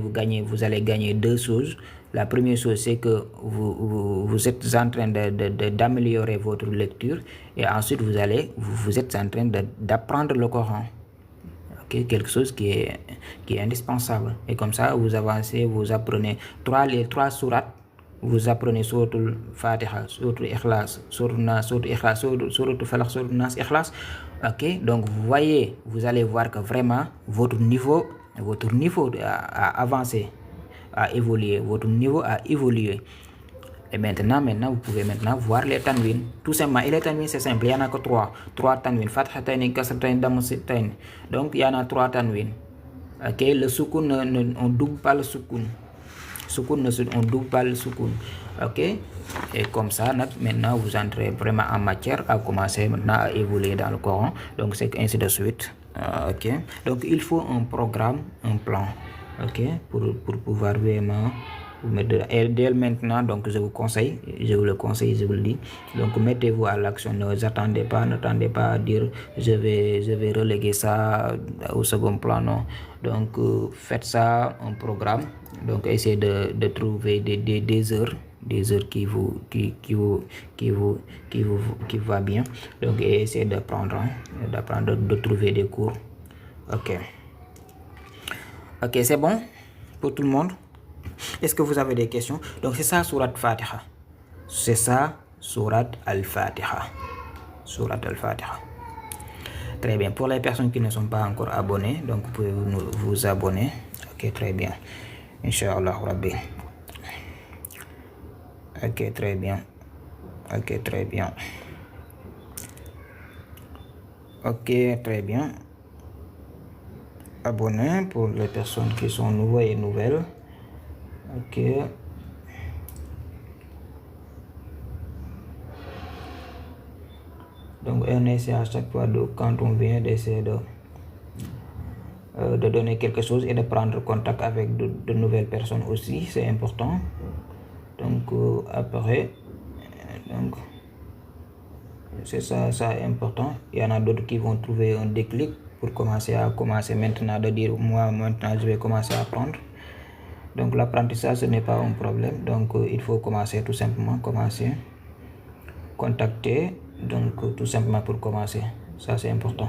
gagner 2 choses. La première chose, c'est que vous êtes en train d'améliorer votre lecture, et ensuite vous êtes en train d'apprendre le Coran. Okay, quelque chose qui est indispensable. Et comme ça, vous avancez, vous apprenez les trois sourates. Vous apprenez suratul Fatiha, suratul Ikhlas, suratul Nas, suratul Ikhlas, suratul Falaq, suratul Nas, Ikhlas. Ok, donc vous allez voir que vraiment votre niveau a avancé, a évolué, votre niveau a évolué. Et maintenant, vous pouvez voir les tanwin. Tout simplement, et les tanwin, c'est simple, il n'y en a que 3. 3 tanwin, Fathatayni, Kasratayni, Dammasitayni. Donc, il y en a 3 tanwin. Ok, le soukoun, on double pas le soukoun. On double pas le soukoun. Ok, et comme ça, maintenant, vous entrez vraiment en matière à commencer maintenant à évoluer dans le Coran. Donc, c'est ainsi de suite. Ok, donc il faut un programme, un plan. Ok, pour pouvoir vraiment. Et dès maintenant, donc je vous le conseille, je vous le dis. Donc mettez-vous à l'action, n'attendez pas à dire je vais reléguer ça au second plan, non. Donc faites ça un programme. Donc essayez de trouver des heures qui va bien. Donc essayez d'apprendre, de trouver des cours. Ok, c'est bon pour tout le monde. Est-ce que vous avez des questions? Donc c'est ça Surat Fatiha. C'est ça Surat Al-Fatiha. Surat Al-Fatiha. Très bien. Pour les personnes qui ne sont pas encore abonnées, donc vous pouvez vous abonner. Ok, très bien. Inch'Allah Rabbi. Ok, très bien. Ok, très bien. Ok, très bien. Abonnez pour les personnes qui sont nouvelles et nouvelles. Ok. Donc on essaie à chaque fois quand on vient d'essayer de donner quelque chose et de prendre contact avec de nouvelles personnes aussi, c'est important. Donc après, donc c'est ça est important. Il y en a d'autres qui vont trouver un déclic pour commencer maintenant, de dire moi maintenant je vais commencer à apprendre. Donc l'apprentissage, ce n'est pas un problème. Donc il faut commencer tout simplement, contacter, donc tout simplement pour commencer. Ça c'est important.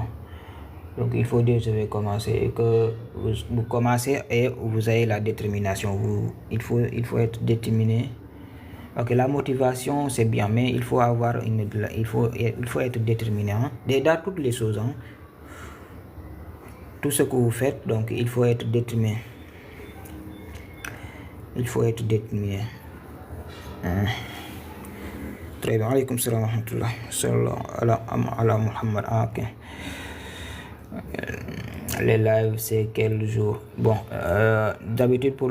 Donc il faut dire je vais commencer, et que vous commencez et vous avez la détermination. Il faut être déterminé. Ok, la motivation c'est bien, mais il faut avoir il faut être déterminé. Hein. Dans toutes les choses, hein. Tout ce que vous faites, donc il faut être déterminé. Il faut être déterminé. Très bien. Alaykoum salam wa rahmatullah. Sallallahu ala Muhammad. Ok. Les lives, c'est quel jour? Bon, d'habitude pour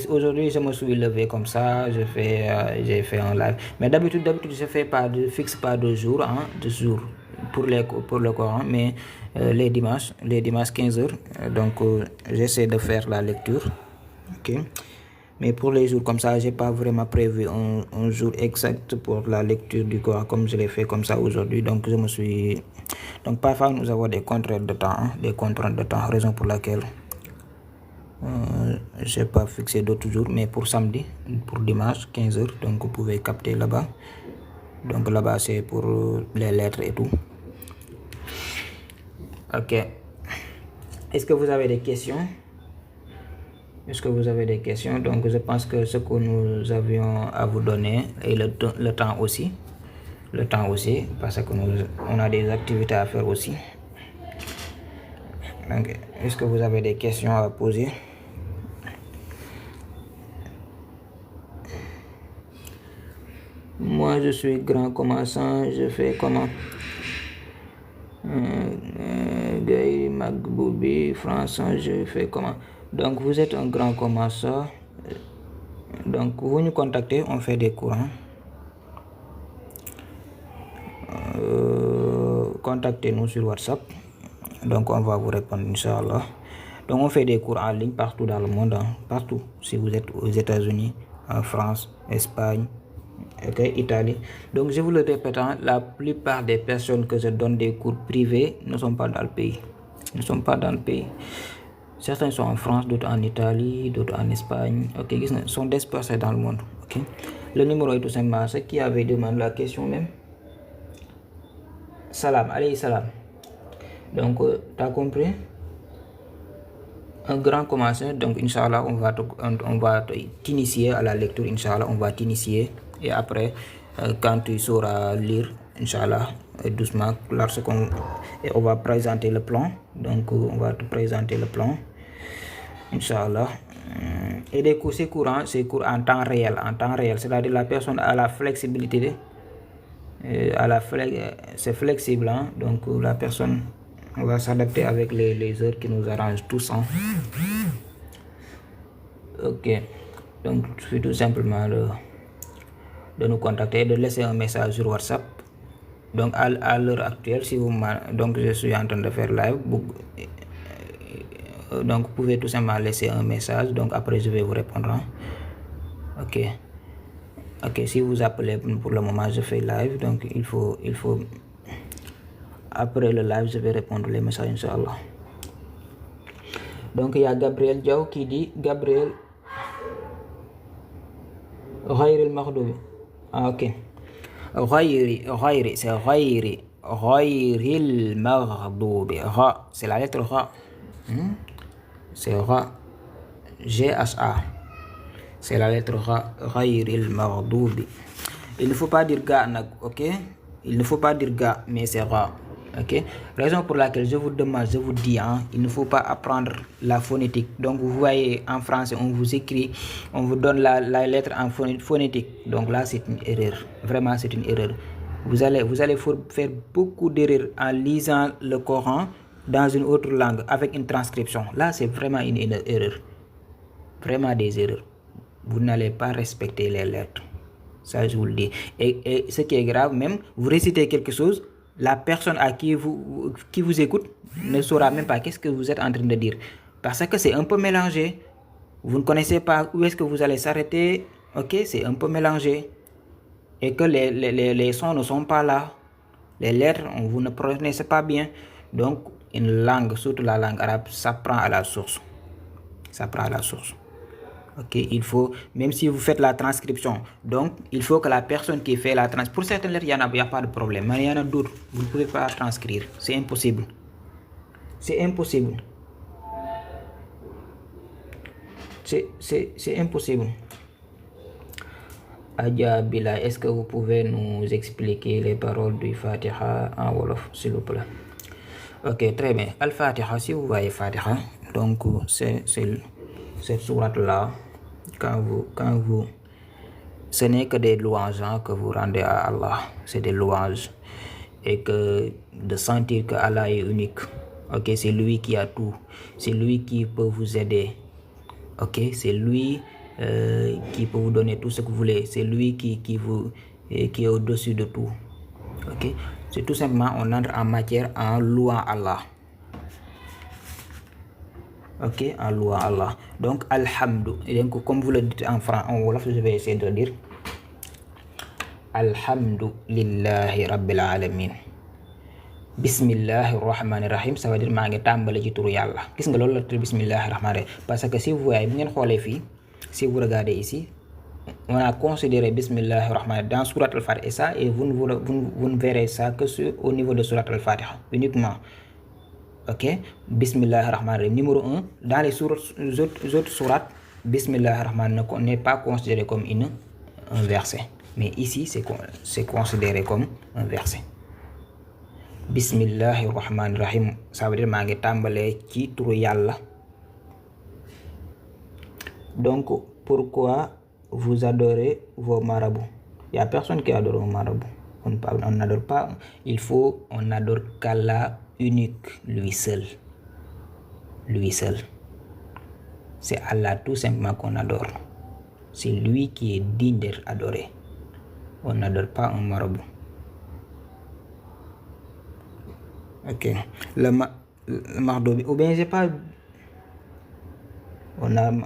aujourd'hui je me suis levé comme ça, j'ai fait un live. Mais d'habitude je fixe pas de jour, hein, pour le Coran, mais les dimanches 15h. Donc j'essaie de faire la lecture. Ok. Mais pour les jours comme ça, j'ai pas vraiment prévu un jour exact pour la lecture du Coran, comme je l'ai fait comme ça aujourd'hui. Donc donc parfois nous avons des contraintes de temps, raison pour laquelle j'ai pas fixé d'autres jours. Mais pour samedi, pour dimanche 15h, donc vous pouvez capter là-bas. Donc là-bas c'est pour les lettres et tout. Ok. Est-ce que vous avez des questions? Donc je pense que ce que nous avions à vous donner, et le temps aussi, parce que on a des activités à faire aussi. Donc Est-ce que vous avez des questions à poser? Moi, je suis grand commençant, je fais comment? Gaï Magboubi, français, je fais comment? Donc, vous êtes un grand commençant. Donc, vous nous contactez, on fait des cours. Contactez-nous sur WhatsApp. Donc, on va vous répondre, Inch'Allah. Donc, on fait des cours en ligne partout dans le monde, partout. Si vous êtes aux États-Unis, en France, Espagne, Italie. Donc, je vous le répète, la plupart des personnes que je donne des cours privés ne sont pas dans le pays. Ne sont pas dans le pays. Certains sont en France, d'autres en Italie, d'autres en Espagne. Ils sont dispersés dans le monde. Le numéro est tout simplement ce qui avait demandé la question même. Salam, alayhi salam. Donc, tu as compris? Un grand commencement. Donc, Inch'Allah, on va t'initier à la lecture. Inch'Allah, on va t'initier. Et après, quand tu sauras lire, Inch'Allah, doucement, on va présenter le plan. Donc, on va te présenter le plan. Inch'Allah. Et des cours, c'est courant, c'est cours en temps réel. C'est-à-dire la personne a la flexibilité. C'est flexible, donc la personne va s'adapter avec les heures qui nous arrangent tous. Donc il suffit tout simplement de nous contacter et de laisser un message sur WhatsApp. Donc à l'heure actuelle, donc je suis en train de faire live, donc vous pouvez tout simplement laisser un message, donc après je vais vous répondre. Si vous appelez, pour le moment je fais live, donc il faut après le live je vais répondre les messages, Inch'Allah. Donc il y a Gabriel Diaw qui dit Gabriel Ghayril Maghdubi. Ghayri, c'est Ghayril Maghdubi. C'est la lettre Gha. C'est Gha. G-H-A. C'est la lettre Gha. Ghayril Maghdubi. Il ne faut pas dire Ga, il ne faut pas dire Ga, mais c'est Gha. Raison pour laquelle je vous demande, je vous dis, il ne faut pas apprendre la phonétique. Donc vous voyez en français, on vous écrit, on vous donne la lettre en phonétique. Donc là c'est une erreur. Vraiment c'est une erreur. Vous allez faire beaucoup d'erreurs en lisant le Coran dans une autre langue avec une transcription. Là c'est vraiment une erreur. Vraiment des erreurs. Vous n'allez pas respecter les lettres. Ça je vous le dis. Et ce qui est grave même, vous récitez quelque chose, la personne à qui vous écoute ne saura même pas qu'est-ce que vous êtes en train de dire. Parce que c'est un peu mélangé. Vous ne connaissez pas où est-ce que vous allez s'arrêter. C'est un peu mélangé. Et que les sons ne sont pas là. Les lettres, vous ne prononcez pas bien. Donc, une langue, surtout la langue arabe, ça prend à la source. Ça prend à la source. Il faut, même si vous faites la transcription, donc il faut que la personne qui fait la transcription, pour certaines lettres, il n'y a pas de problème, mais il y en a d'autres, vous ne pouvez pas transcrire, c'est impossible. C'est impossible. C'est impossible. Adja Bila, est-ce que vous pouvez nous expliquer les paroles du Fatiha en Wolof, s'il vous plaît? Très bien. Al-Fatiha, si vous voyez Fatiha, donc c'est cette sourate-là, quand vous ce n'est que des louanges que vous rendez à Allah, c'est des louanges, et que de sentir que Allah est unique. C'est lui qui a tout, c'est lui qui peut vous aider. C'est lui qui peut vous donner tout ce que vous voulez, c'est lui qui est au-dessus de tout. C'est tout simplement, on entre en matière en louant Allah. En louant Allah. Donc, Alhamdu. Donc, comme vous le dites en français, en Wolof, je vais essayer de le dire. Alhamdu lillahi rabbil alamin. Bismillahir rahmanir rahim. Ça veut dire maa ngi tàmbale ci turu yàlla. Gis nga loolu la tudd Bismillahir rahmanir rahim. Parce que si vous voyez, bu ngeen xoolee fii, si vous regardez ici, on a considéré Bismillahir rahmanir rahim dans Surat al-Fatiha. Et ça, et vous ne verrez ça que au niveau de Surat al-Fatiha, uniquement. Bismillahir rahmanir rahim. Numéro 1, dans les autres sourates, Bismillahir rahmanir rahim n'est pas considéré comme un verset. Mais ici, c'est considéré comme un verset. bismillahi rahmani rahim, ça veut dire maa ngi tàmbalee ci turu yàlla. Donc pourquoi vous adorez vos marabouts? Il y a personne qui adore un marabout. On n'adore pas. On n'adore qu'Allah unique, lui seul. Lui seul. C'est Allah tout simplement qu'on adore. C'est lui qui est digne d'être adoré. On n'adore pas un marabout. Ok. Le mardobi. Ou bien j'ai pas. On n'adore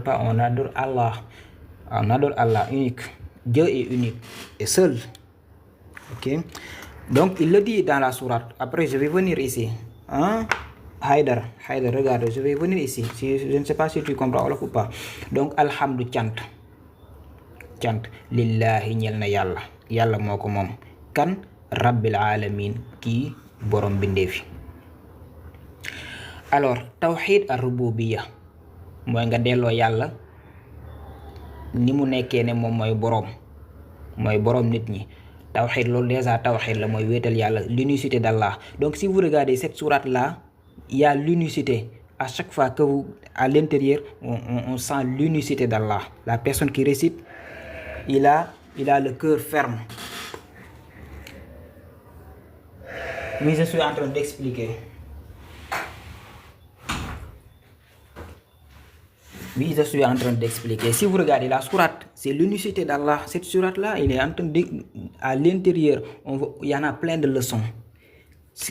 pas, on adore Allah. On adore Allah unique. Dieu est unique et seul. Ok. Donc il le dit dans la sourate. Après je vais venir ici. Hein? Haïdar, regarde, je vais venir ici. Je ne sais pas si tu comprends ou pas. Donc alhamdu cant. Lillahi ñel na yàlla. Yàlla moo ko moom. Kan? Rabbil alamin. Kii borom bindeefi. Alors tawxid ar-rububiyya mooy nga delloo yàlla ni mu nekkee ne moom mooy boroom nit ñi. Tawxid loolu déjà tawxid la mooy wéetal yàlla, l'unicité d'Allah. Donc si vous regardez cette sourate là, il y a l'unicité. À chaque fois que à l'intérieur on sent l'unicité d'Allah. La personne qui récite, il a le cœur ferme. Oui, je suis en train d'expliquer. Oui, je suis en train d'expliquer. Si vous regardez la sourate, c'est l'unicité d'Allah. Cette sourate-là, il est en train de... À l'intérieur, il y en a plein de leçons.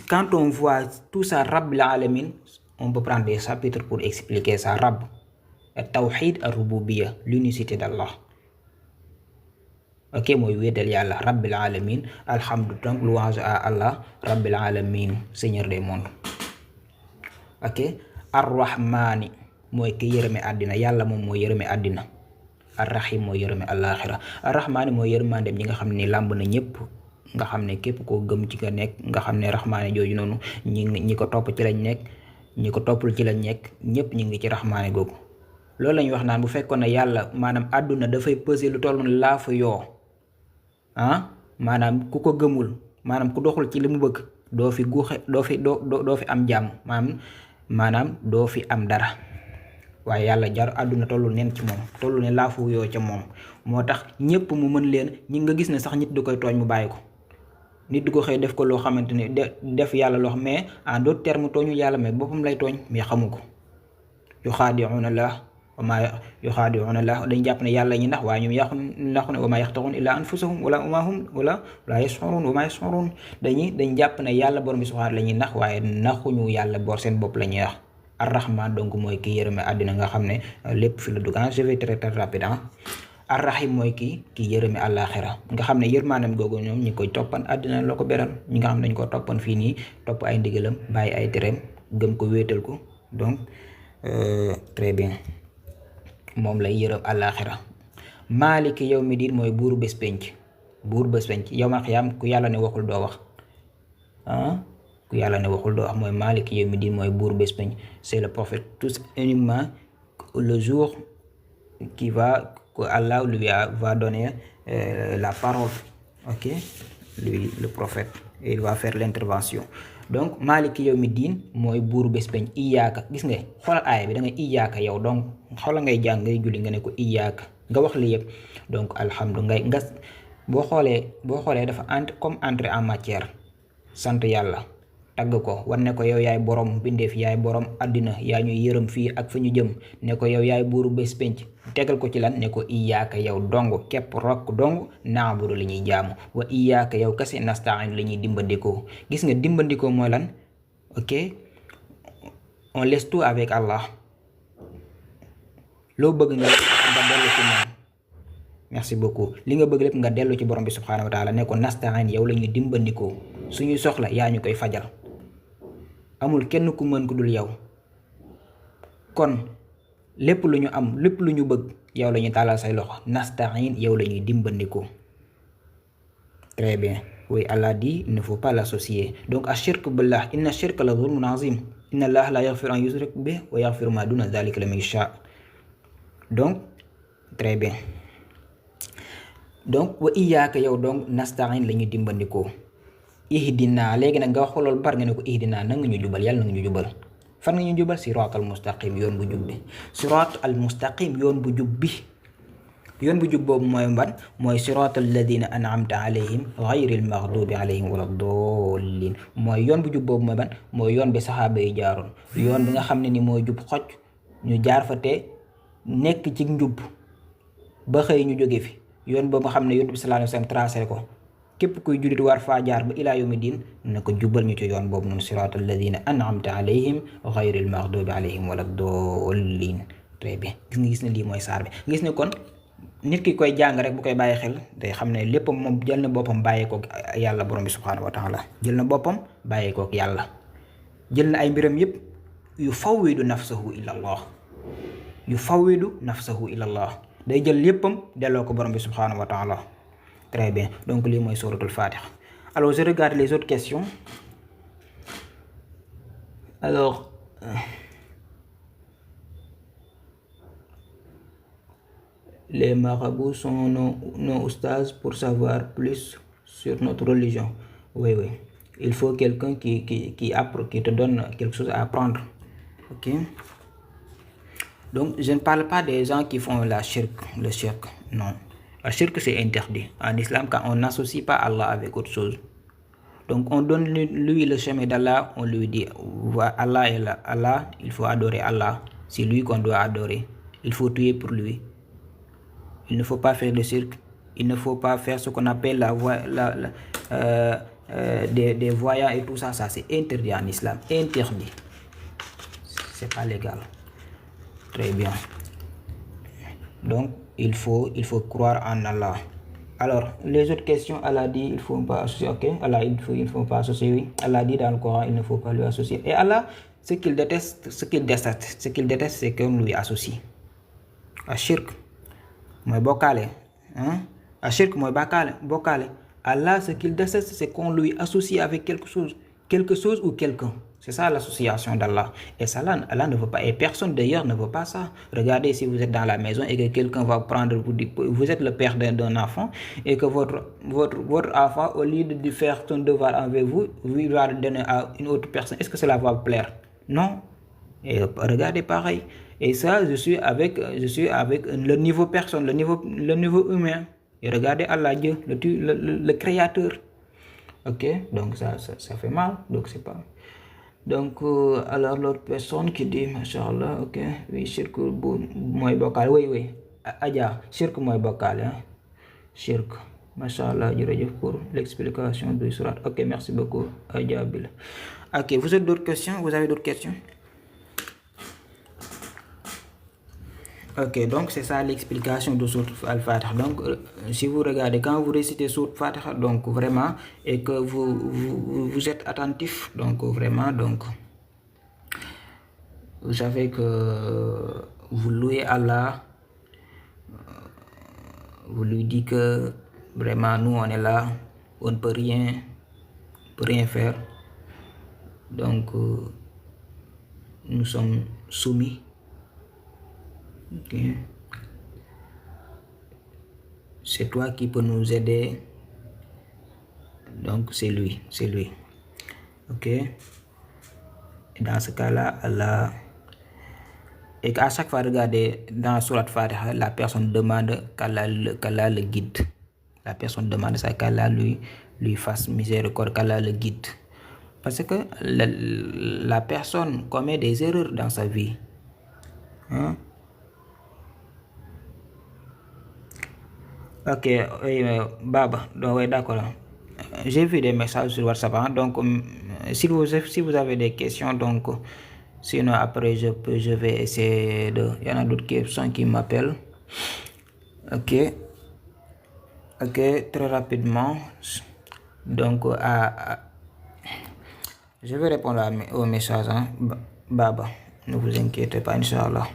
Quand on voit tout ça, Rabbil Alamin, on peut prendre des chapitres pour expliquer ça. Rabb, Tawhid ar-Rububiyya, l'unicité d'Allah. Ok, moi, wéetal yàlla, Rabbil Alamin, alhamdu, donc louange à Allah, Rabbil Alamin, Seigneur des mondes. Ok, ar-Rahmani. mooy ki yërëme àddina, yàlla moom mooy yërëme àddina. Ar-Rahim mooy yërëme àllaaxira. Ar-Rahmaani mooy yërmandeem ñi nga xam ne làmb na ñëpp, nga xam ne képp koo gëm ci nga nekk, nga xam ne Rahmaani jooju noonu ñi ko topp ci lañ nekk, ñi ko toppul ci lañ nekk, ñëpp ñu ngi ci Rahmaani googu. Loolu lañuy wax naan bu fekkoon ne yàlla maanaam àdduna dafay peser lu toll laa fa yoo maanaam ku ko gëmul, maanaam ku doxul ci li mu bëgg doo fi guuxe doo fi am jàmm, maanaam doo fi am dara. waaye yàlla jar àdduna tollu neen ci moom, tollu ne laafu yoo ca moom. moo tax ñëpp mu mën leen ñi nga gis ne sax nit du koy tooñ mu bàyyi ko. nit du ko xëy def ko loo xamante ne def yàlla loo xam mais en d'autres termes tooñu yàlla mais boppam lay tooñ mais xamu ko. yuxaadi'uuna Allah wa maa yuxaadi'uuna Allah dañ jàpp ne yàlla ñi ndax waaye ñoom yàqu ne wa maa yaxta'uun illaa anfusahum wala yash'uruun wa maa yash'uruun dañ jàpp ne yàlla borom bi subhaanahu la ñuy nax waaye naxuñu yàlla bor seen bopp la ñuy wax. Ar-Rahman donc mooy ki yërëme àddina nga xam ne lépp fi la dugg. Je vais très rapide. Ar-Rahim mooy ki yërëme àllaaxira nga xam ne yërmaanam googu ñoom ñi koy toppan àddina la ko beral. ñi nga xam ne dañ ko toppan fii nii topp ay ndigalam bàyyi ay tereem gëm ko wéetal ko donc très bien moom lay yërëm àllaaxira. Maaliki yawmi diin mooy buuru bés penc. Yawmal qiyaam ku yàlla ne waxul doo wax ku yàlla ne waxul doo wax mooy Maalik yawmi diin mooy buur bés peñ. C'est le prophète tout uniquement le jour que Allah lui va donner la parole. Ok, lui le prophète, et il va faire l'intervention. Donc Maalik yawmi diin mooy buur bés peñ. Iyaaka gis nga xoolal aaya bi da nga iyaaka yow donc xoolal ngay jàng ngay julli nga ne ko iyaaka nga wax li yëpp donc alhamdu nga boo xoolee dafa comme entrée en matière sant yàlla. tagg ko war ne ko yow yaay borom bindeef, yaay borom àddina, yaa ñuy yërëm fii ak fu ñu jëm, ne ko yow yaay buuru bés penc. tegal ko ci lan ne ko iyaaka yow dong képp rokk dong naabudu li ñuy jaamu, wa iyaaka yow kese nastain li ñuy dimbandikoo. gis nga dimbandikoo mooy lan? ok, on laisse tout avec Allah. loo bëgg nga dellu ci moom. merci beaucoup. li nga bëgg lépp nga dellu ci borom bi subhaanahu wa taala ne ko nastain yow la ñuy dimbandikoo. suñuy soxla yaa ñu koy fajal. amul kenn ku mën ku dul yow. kon lépp lu ñu am lépp lu ñu bëgg yow la ñuy tàllal say loxo. nastain yow la ñuy dimbandikoo. très bien. oui, Allah dit il ne faut pas l'associer. donc ashirku billah inna shirka la zulmun azim. inna Allah la yaghfiru an yushrak bihi wa yaghfiru ma duna dhalika liman yasha. donc très bien. donc wa iyyaka yow donc nastain la ñuy dimbandikoo. ihdina léegi nag nga wax ko loolu bar nga ne ko ihdina na nga ñu jubal yàlla na nga ñu jubal fan nga ñu jubal siraat al mustaqim yoon bu jub bi siraat al mustaqim yoon bu jub bi yoon bu jub boobu mooy ban mooy siraat alladina an'amta alayhim ghayril maghdubi alayhim wala dollin mooy yoon bu jub boobu mooy ban mooy yoon bi saxaaba yi jaaroon yoon bi nga xam ne ni mooy jub xocc ñu jaar fa te nekk ci njub ba xëy ñu jóge fi yoon boobu nga xam ne yonent bi sallallahu alayhi wasallam tracé ko képp kuy jullit war faa jaar ba ilaa yawmi diin na ko jubal ñu ci yoon boobu noonu siraat alladina an'amta alayhim ghayril maghdubi alayhim wala dollin très bien gis ne lii mooy saar bi gis ne kon nit ki koy jàng rek bu koy bàyyi xel day xam ne lépp moom jël na boppam bàyyi kook yàlla borom bi subhaanahu wa taala jël na boppam bàyyi kook yàlla jël na ay mbiram yëpp yu fawwidu nafsahu ila allah yu fawwidu nafsahu ila allah day jël léppam delloo ko borom bi subhaanahu wa taala très bien donc lii mooy suratul fatiha alors je regarde les autres questions alors les marabouts sont nos oustas pour savoir plus sur notre religion. Oui. Il faut quelqu'un qui te donne quelque chose à apprendre. Ok. Donc, je ne parle pas des gens qui font le shirk. Non. Le shirk, c'est interdit. En islam, quand on n'associe pas Allah avec autre chose. Donc, on donne lui le chemin d'Allah, on lui dit, Allah est là. Allah, il faut adorer Allah. C'est lui qu'on doit adorer. Il faut tuer pour lui. Il ne faut pas faire de cirque. Il ne faut pas faire ce qu'on appelle des voyants et tout ça. Ça, c'est interdit en islam. Interdit. C'est pas légal. Très bien. Donc, il faut croire en Allah. Alors, les autres questions, Allah dit, il ne faut pas associer. Ok. Allah, il ne faut pas associer. Oui. Allah dit dans le Coran, il ne faut pas lui associer. Et Allah, ce qu'il déteste, c'est qu'on lui associe. À shirk. Mooy bokkaale ashirk mooy bokkaale Allah ce qu'il déteste c'est qu'on lui associe avec quelque chose ou quelqu'un. C'est ça l'association d'Allah. Et ça là, Allah ne veut pas, et personne d'ailleurs ne veut pas ça. Regardez, si vous êtes dans la maison et que quelqu'un va prendre, vous êtes le père d'un enfant et que votre enfant, au lieu de faire son devoir avec vous, il va le donner à une autre personne. Est-ce que cela va vous plaire? Non. Et regardez pareil. Et ça, je suis avec le niveau personne, le niveau humain. Et regardez Allah, Dieu, le créateur. Ok, donc ça fait mal. Donc c'est pas. Donc alors l'autre personne qui dit, machallah, ok, oui, shirk mooy bokkaale, oui, Adja, shirk mooy bokkaale, hein, shirk. Machallah, jërëjëf pour l'explication du surat. Ok, merci beaucoup, Adja Bil. Ok, vous avez d'autres questions? Ok, donc c'est ça l'explication de Sourate Al-Fatiha. Donc, si vous regardez, quand vous récitez Sourate Al-Fatiha, donc vraiment, et que vous êtes attentif, donc vraiment, donc, vous savez que vous louez Allah, vous lui dites que vraiment, nous, on est là, on ne peut rien faire. Donc, nous sommes soumis. Okay. C'est toi qui peux nous aider. Donc c'est lui. Ok. Et dans ce cas-là, Allah. Et qu'à chaque fois, regardez dans Sourate Fatiha, la personne demande qu'Allah le guide. La personne demande ça, qu'Allah lui fasse miséricorde, qu'Allah le guide. Parce que la personne commet des erreurs dans sa vie. Hein? Ok, oui, Baba, donc oui, d'accord. J'ai vu des messages sur WhatsApp, hein, donc si vous avez des questions, donc sinon après je vais essayer de. Il y en a d'autres questions qui m'appellent. Ok, très rapidement. Donc je vais répondre aux messages, hein, Baba, ne vous inquiétez pas, Inch'Allah.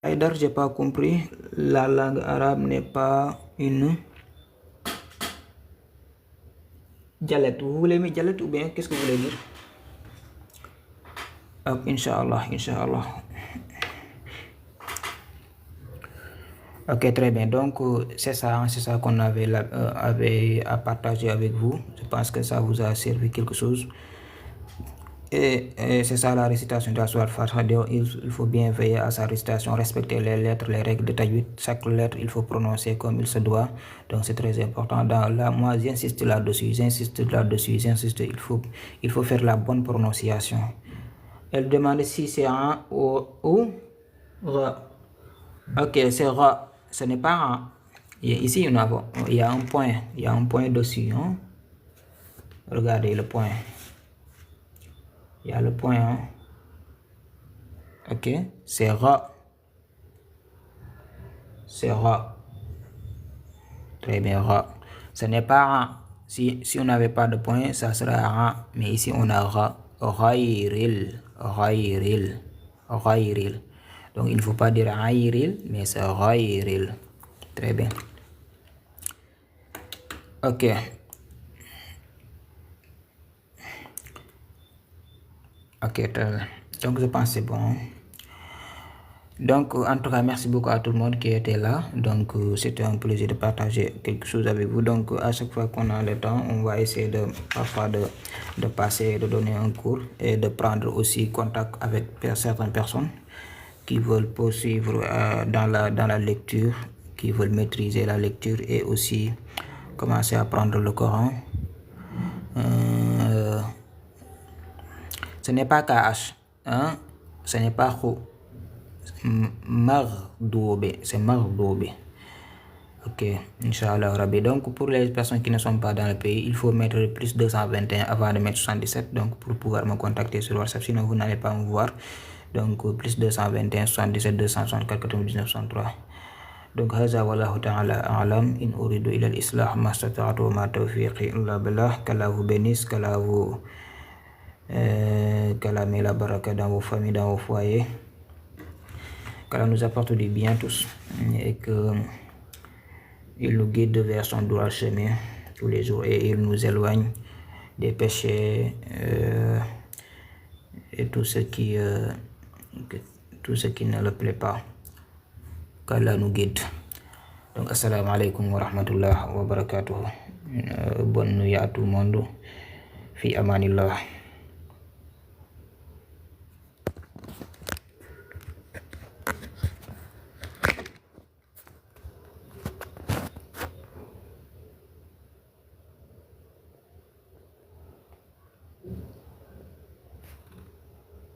Aïdar, j'ai pas compris. La langue arabe n'est pas une dialecte. Vous voulez mettre dialecte ou bien qu'est-ce que vous voulez dire? Inch'Allah. Ok, très bien. Donc, c'est ça qu'on avait à partager avec vous. Je pense que ça vous a servi quelque chose. Et c'est ça la récitation de la sourate Fatiha. Il faut bien veiller à sa récitation, respecter les lettres, les règles de tajwid. Chaque lettre, il faut prononcer comme il se doit. Donc, c'est très important. Moi, j'insiste là-dessus. Il faut faire la bonne prononciation. Elle demande si c'est un ou ra. Ok, c'est ra. Ce n'est pas un. Ici, il y a un point. Il y a un point dessus. Hein? Regardez le point. Il y a le point. Hein? Ok, c'est ra. C'est ra. Très bien, ra. Ce n'est pas un. Si on n'avait pas de point, ça sera un. Mais ici, on a ra. Ghayril. Ghayril. Ghayril. Donc, il ne faut pas dire ayril, mais c'est ghayril. Très bien. Ok. Ok, donc je pense que c'est bon. Donc, en tout cas, merci beaucoup à tout le monde qui était là. Donc, c'était un plaisir de partager quelque chose avec vous. Donc, à chaque fois qu'on a le temps, on va essayer parfois de passer, de donner un cours et de prendre aussi contact avec certaines personnes qui veulent poursuivre dans la lecture, qui veulent maîtriser la lecture et aussi commencer à apprendre le Coran. Ce n'est pas KH, hein? Ce n'est pas Khou. Mardoube, c'est Mardoube. Ok, Inch'Allah Rabbi. Donc, pour les personnes qui ne sont pas dans le pays, il faut mettre plus 221 avant de mettre 77. Donc, pour pouvoir me contacter sur WhatsApp, sinon vous n'allez pas me voir. Donc, plus 221 77 264 99 63. Donc, haza wallahu ta'ala a'lam. In uridu ila al-islah ma stata'tu wa ma tawfiqi illa billah. Qu'Allah vous bénisse, qu'Allah met la baraka dans vos familles, dans vos foyers. Qu'Allah nous apporte du bien tous et qu'il nous guide vers son droit chemin tous les jours et il nous éloigne des péchés et tout ce qui ne le plaît pas. Qu'Allah nous guide. Donc, assalamu alaikum wa rahmatullah wa barakatuh. Bonne nuit à tout le monde. Fi amanillah.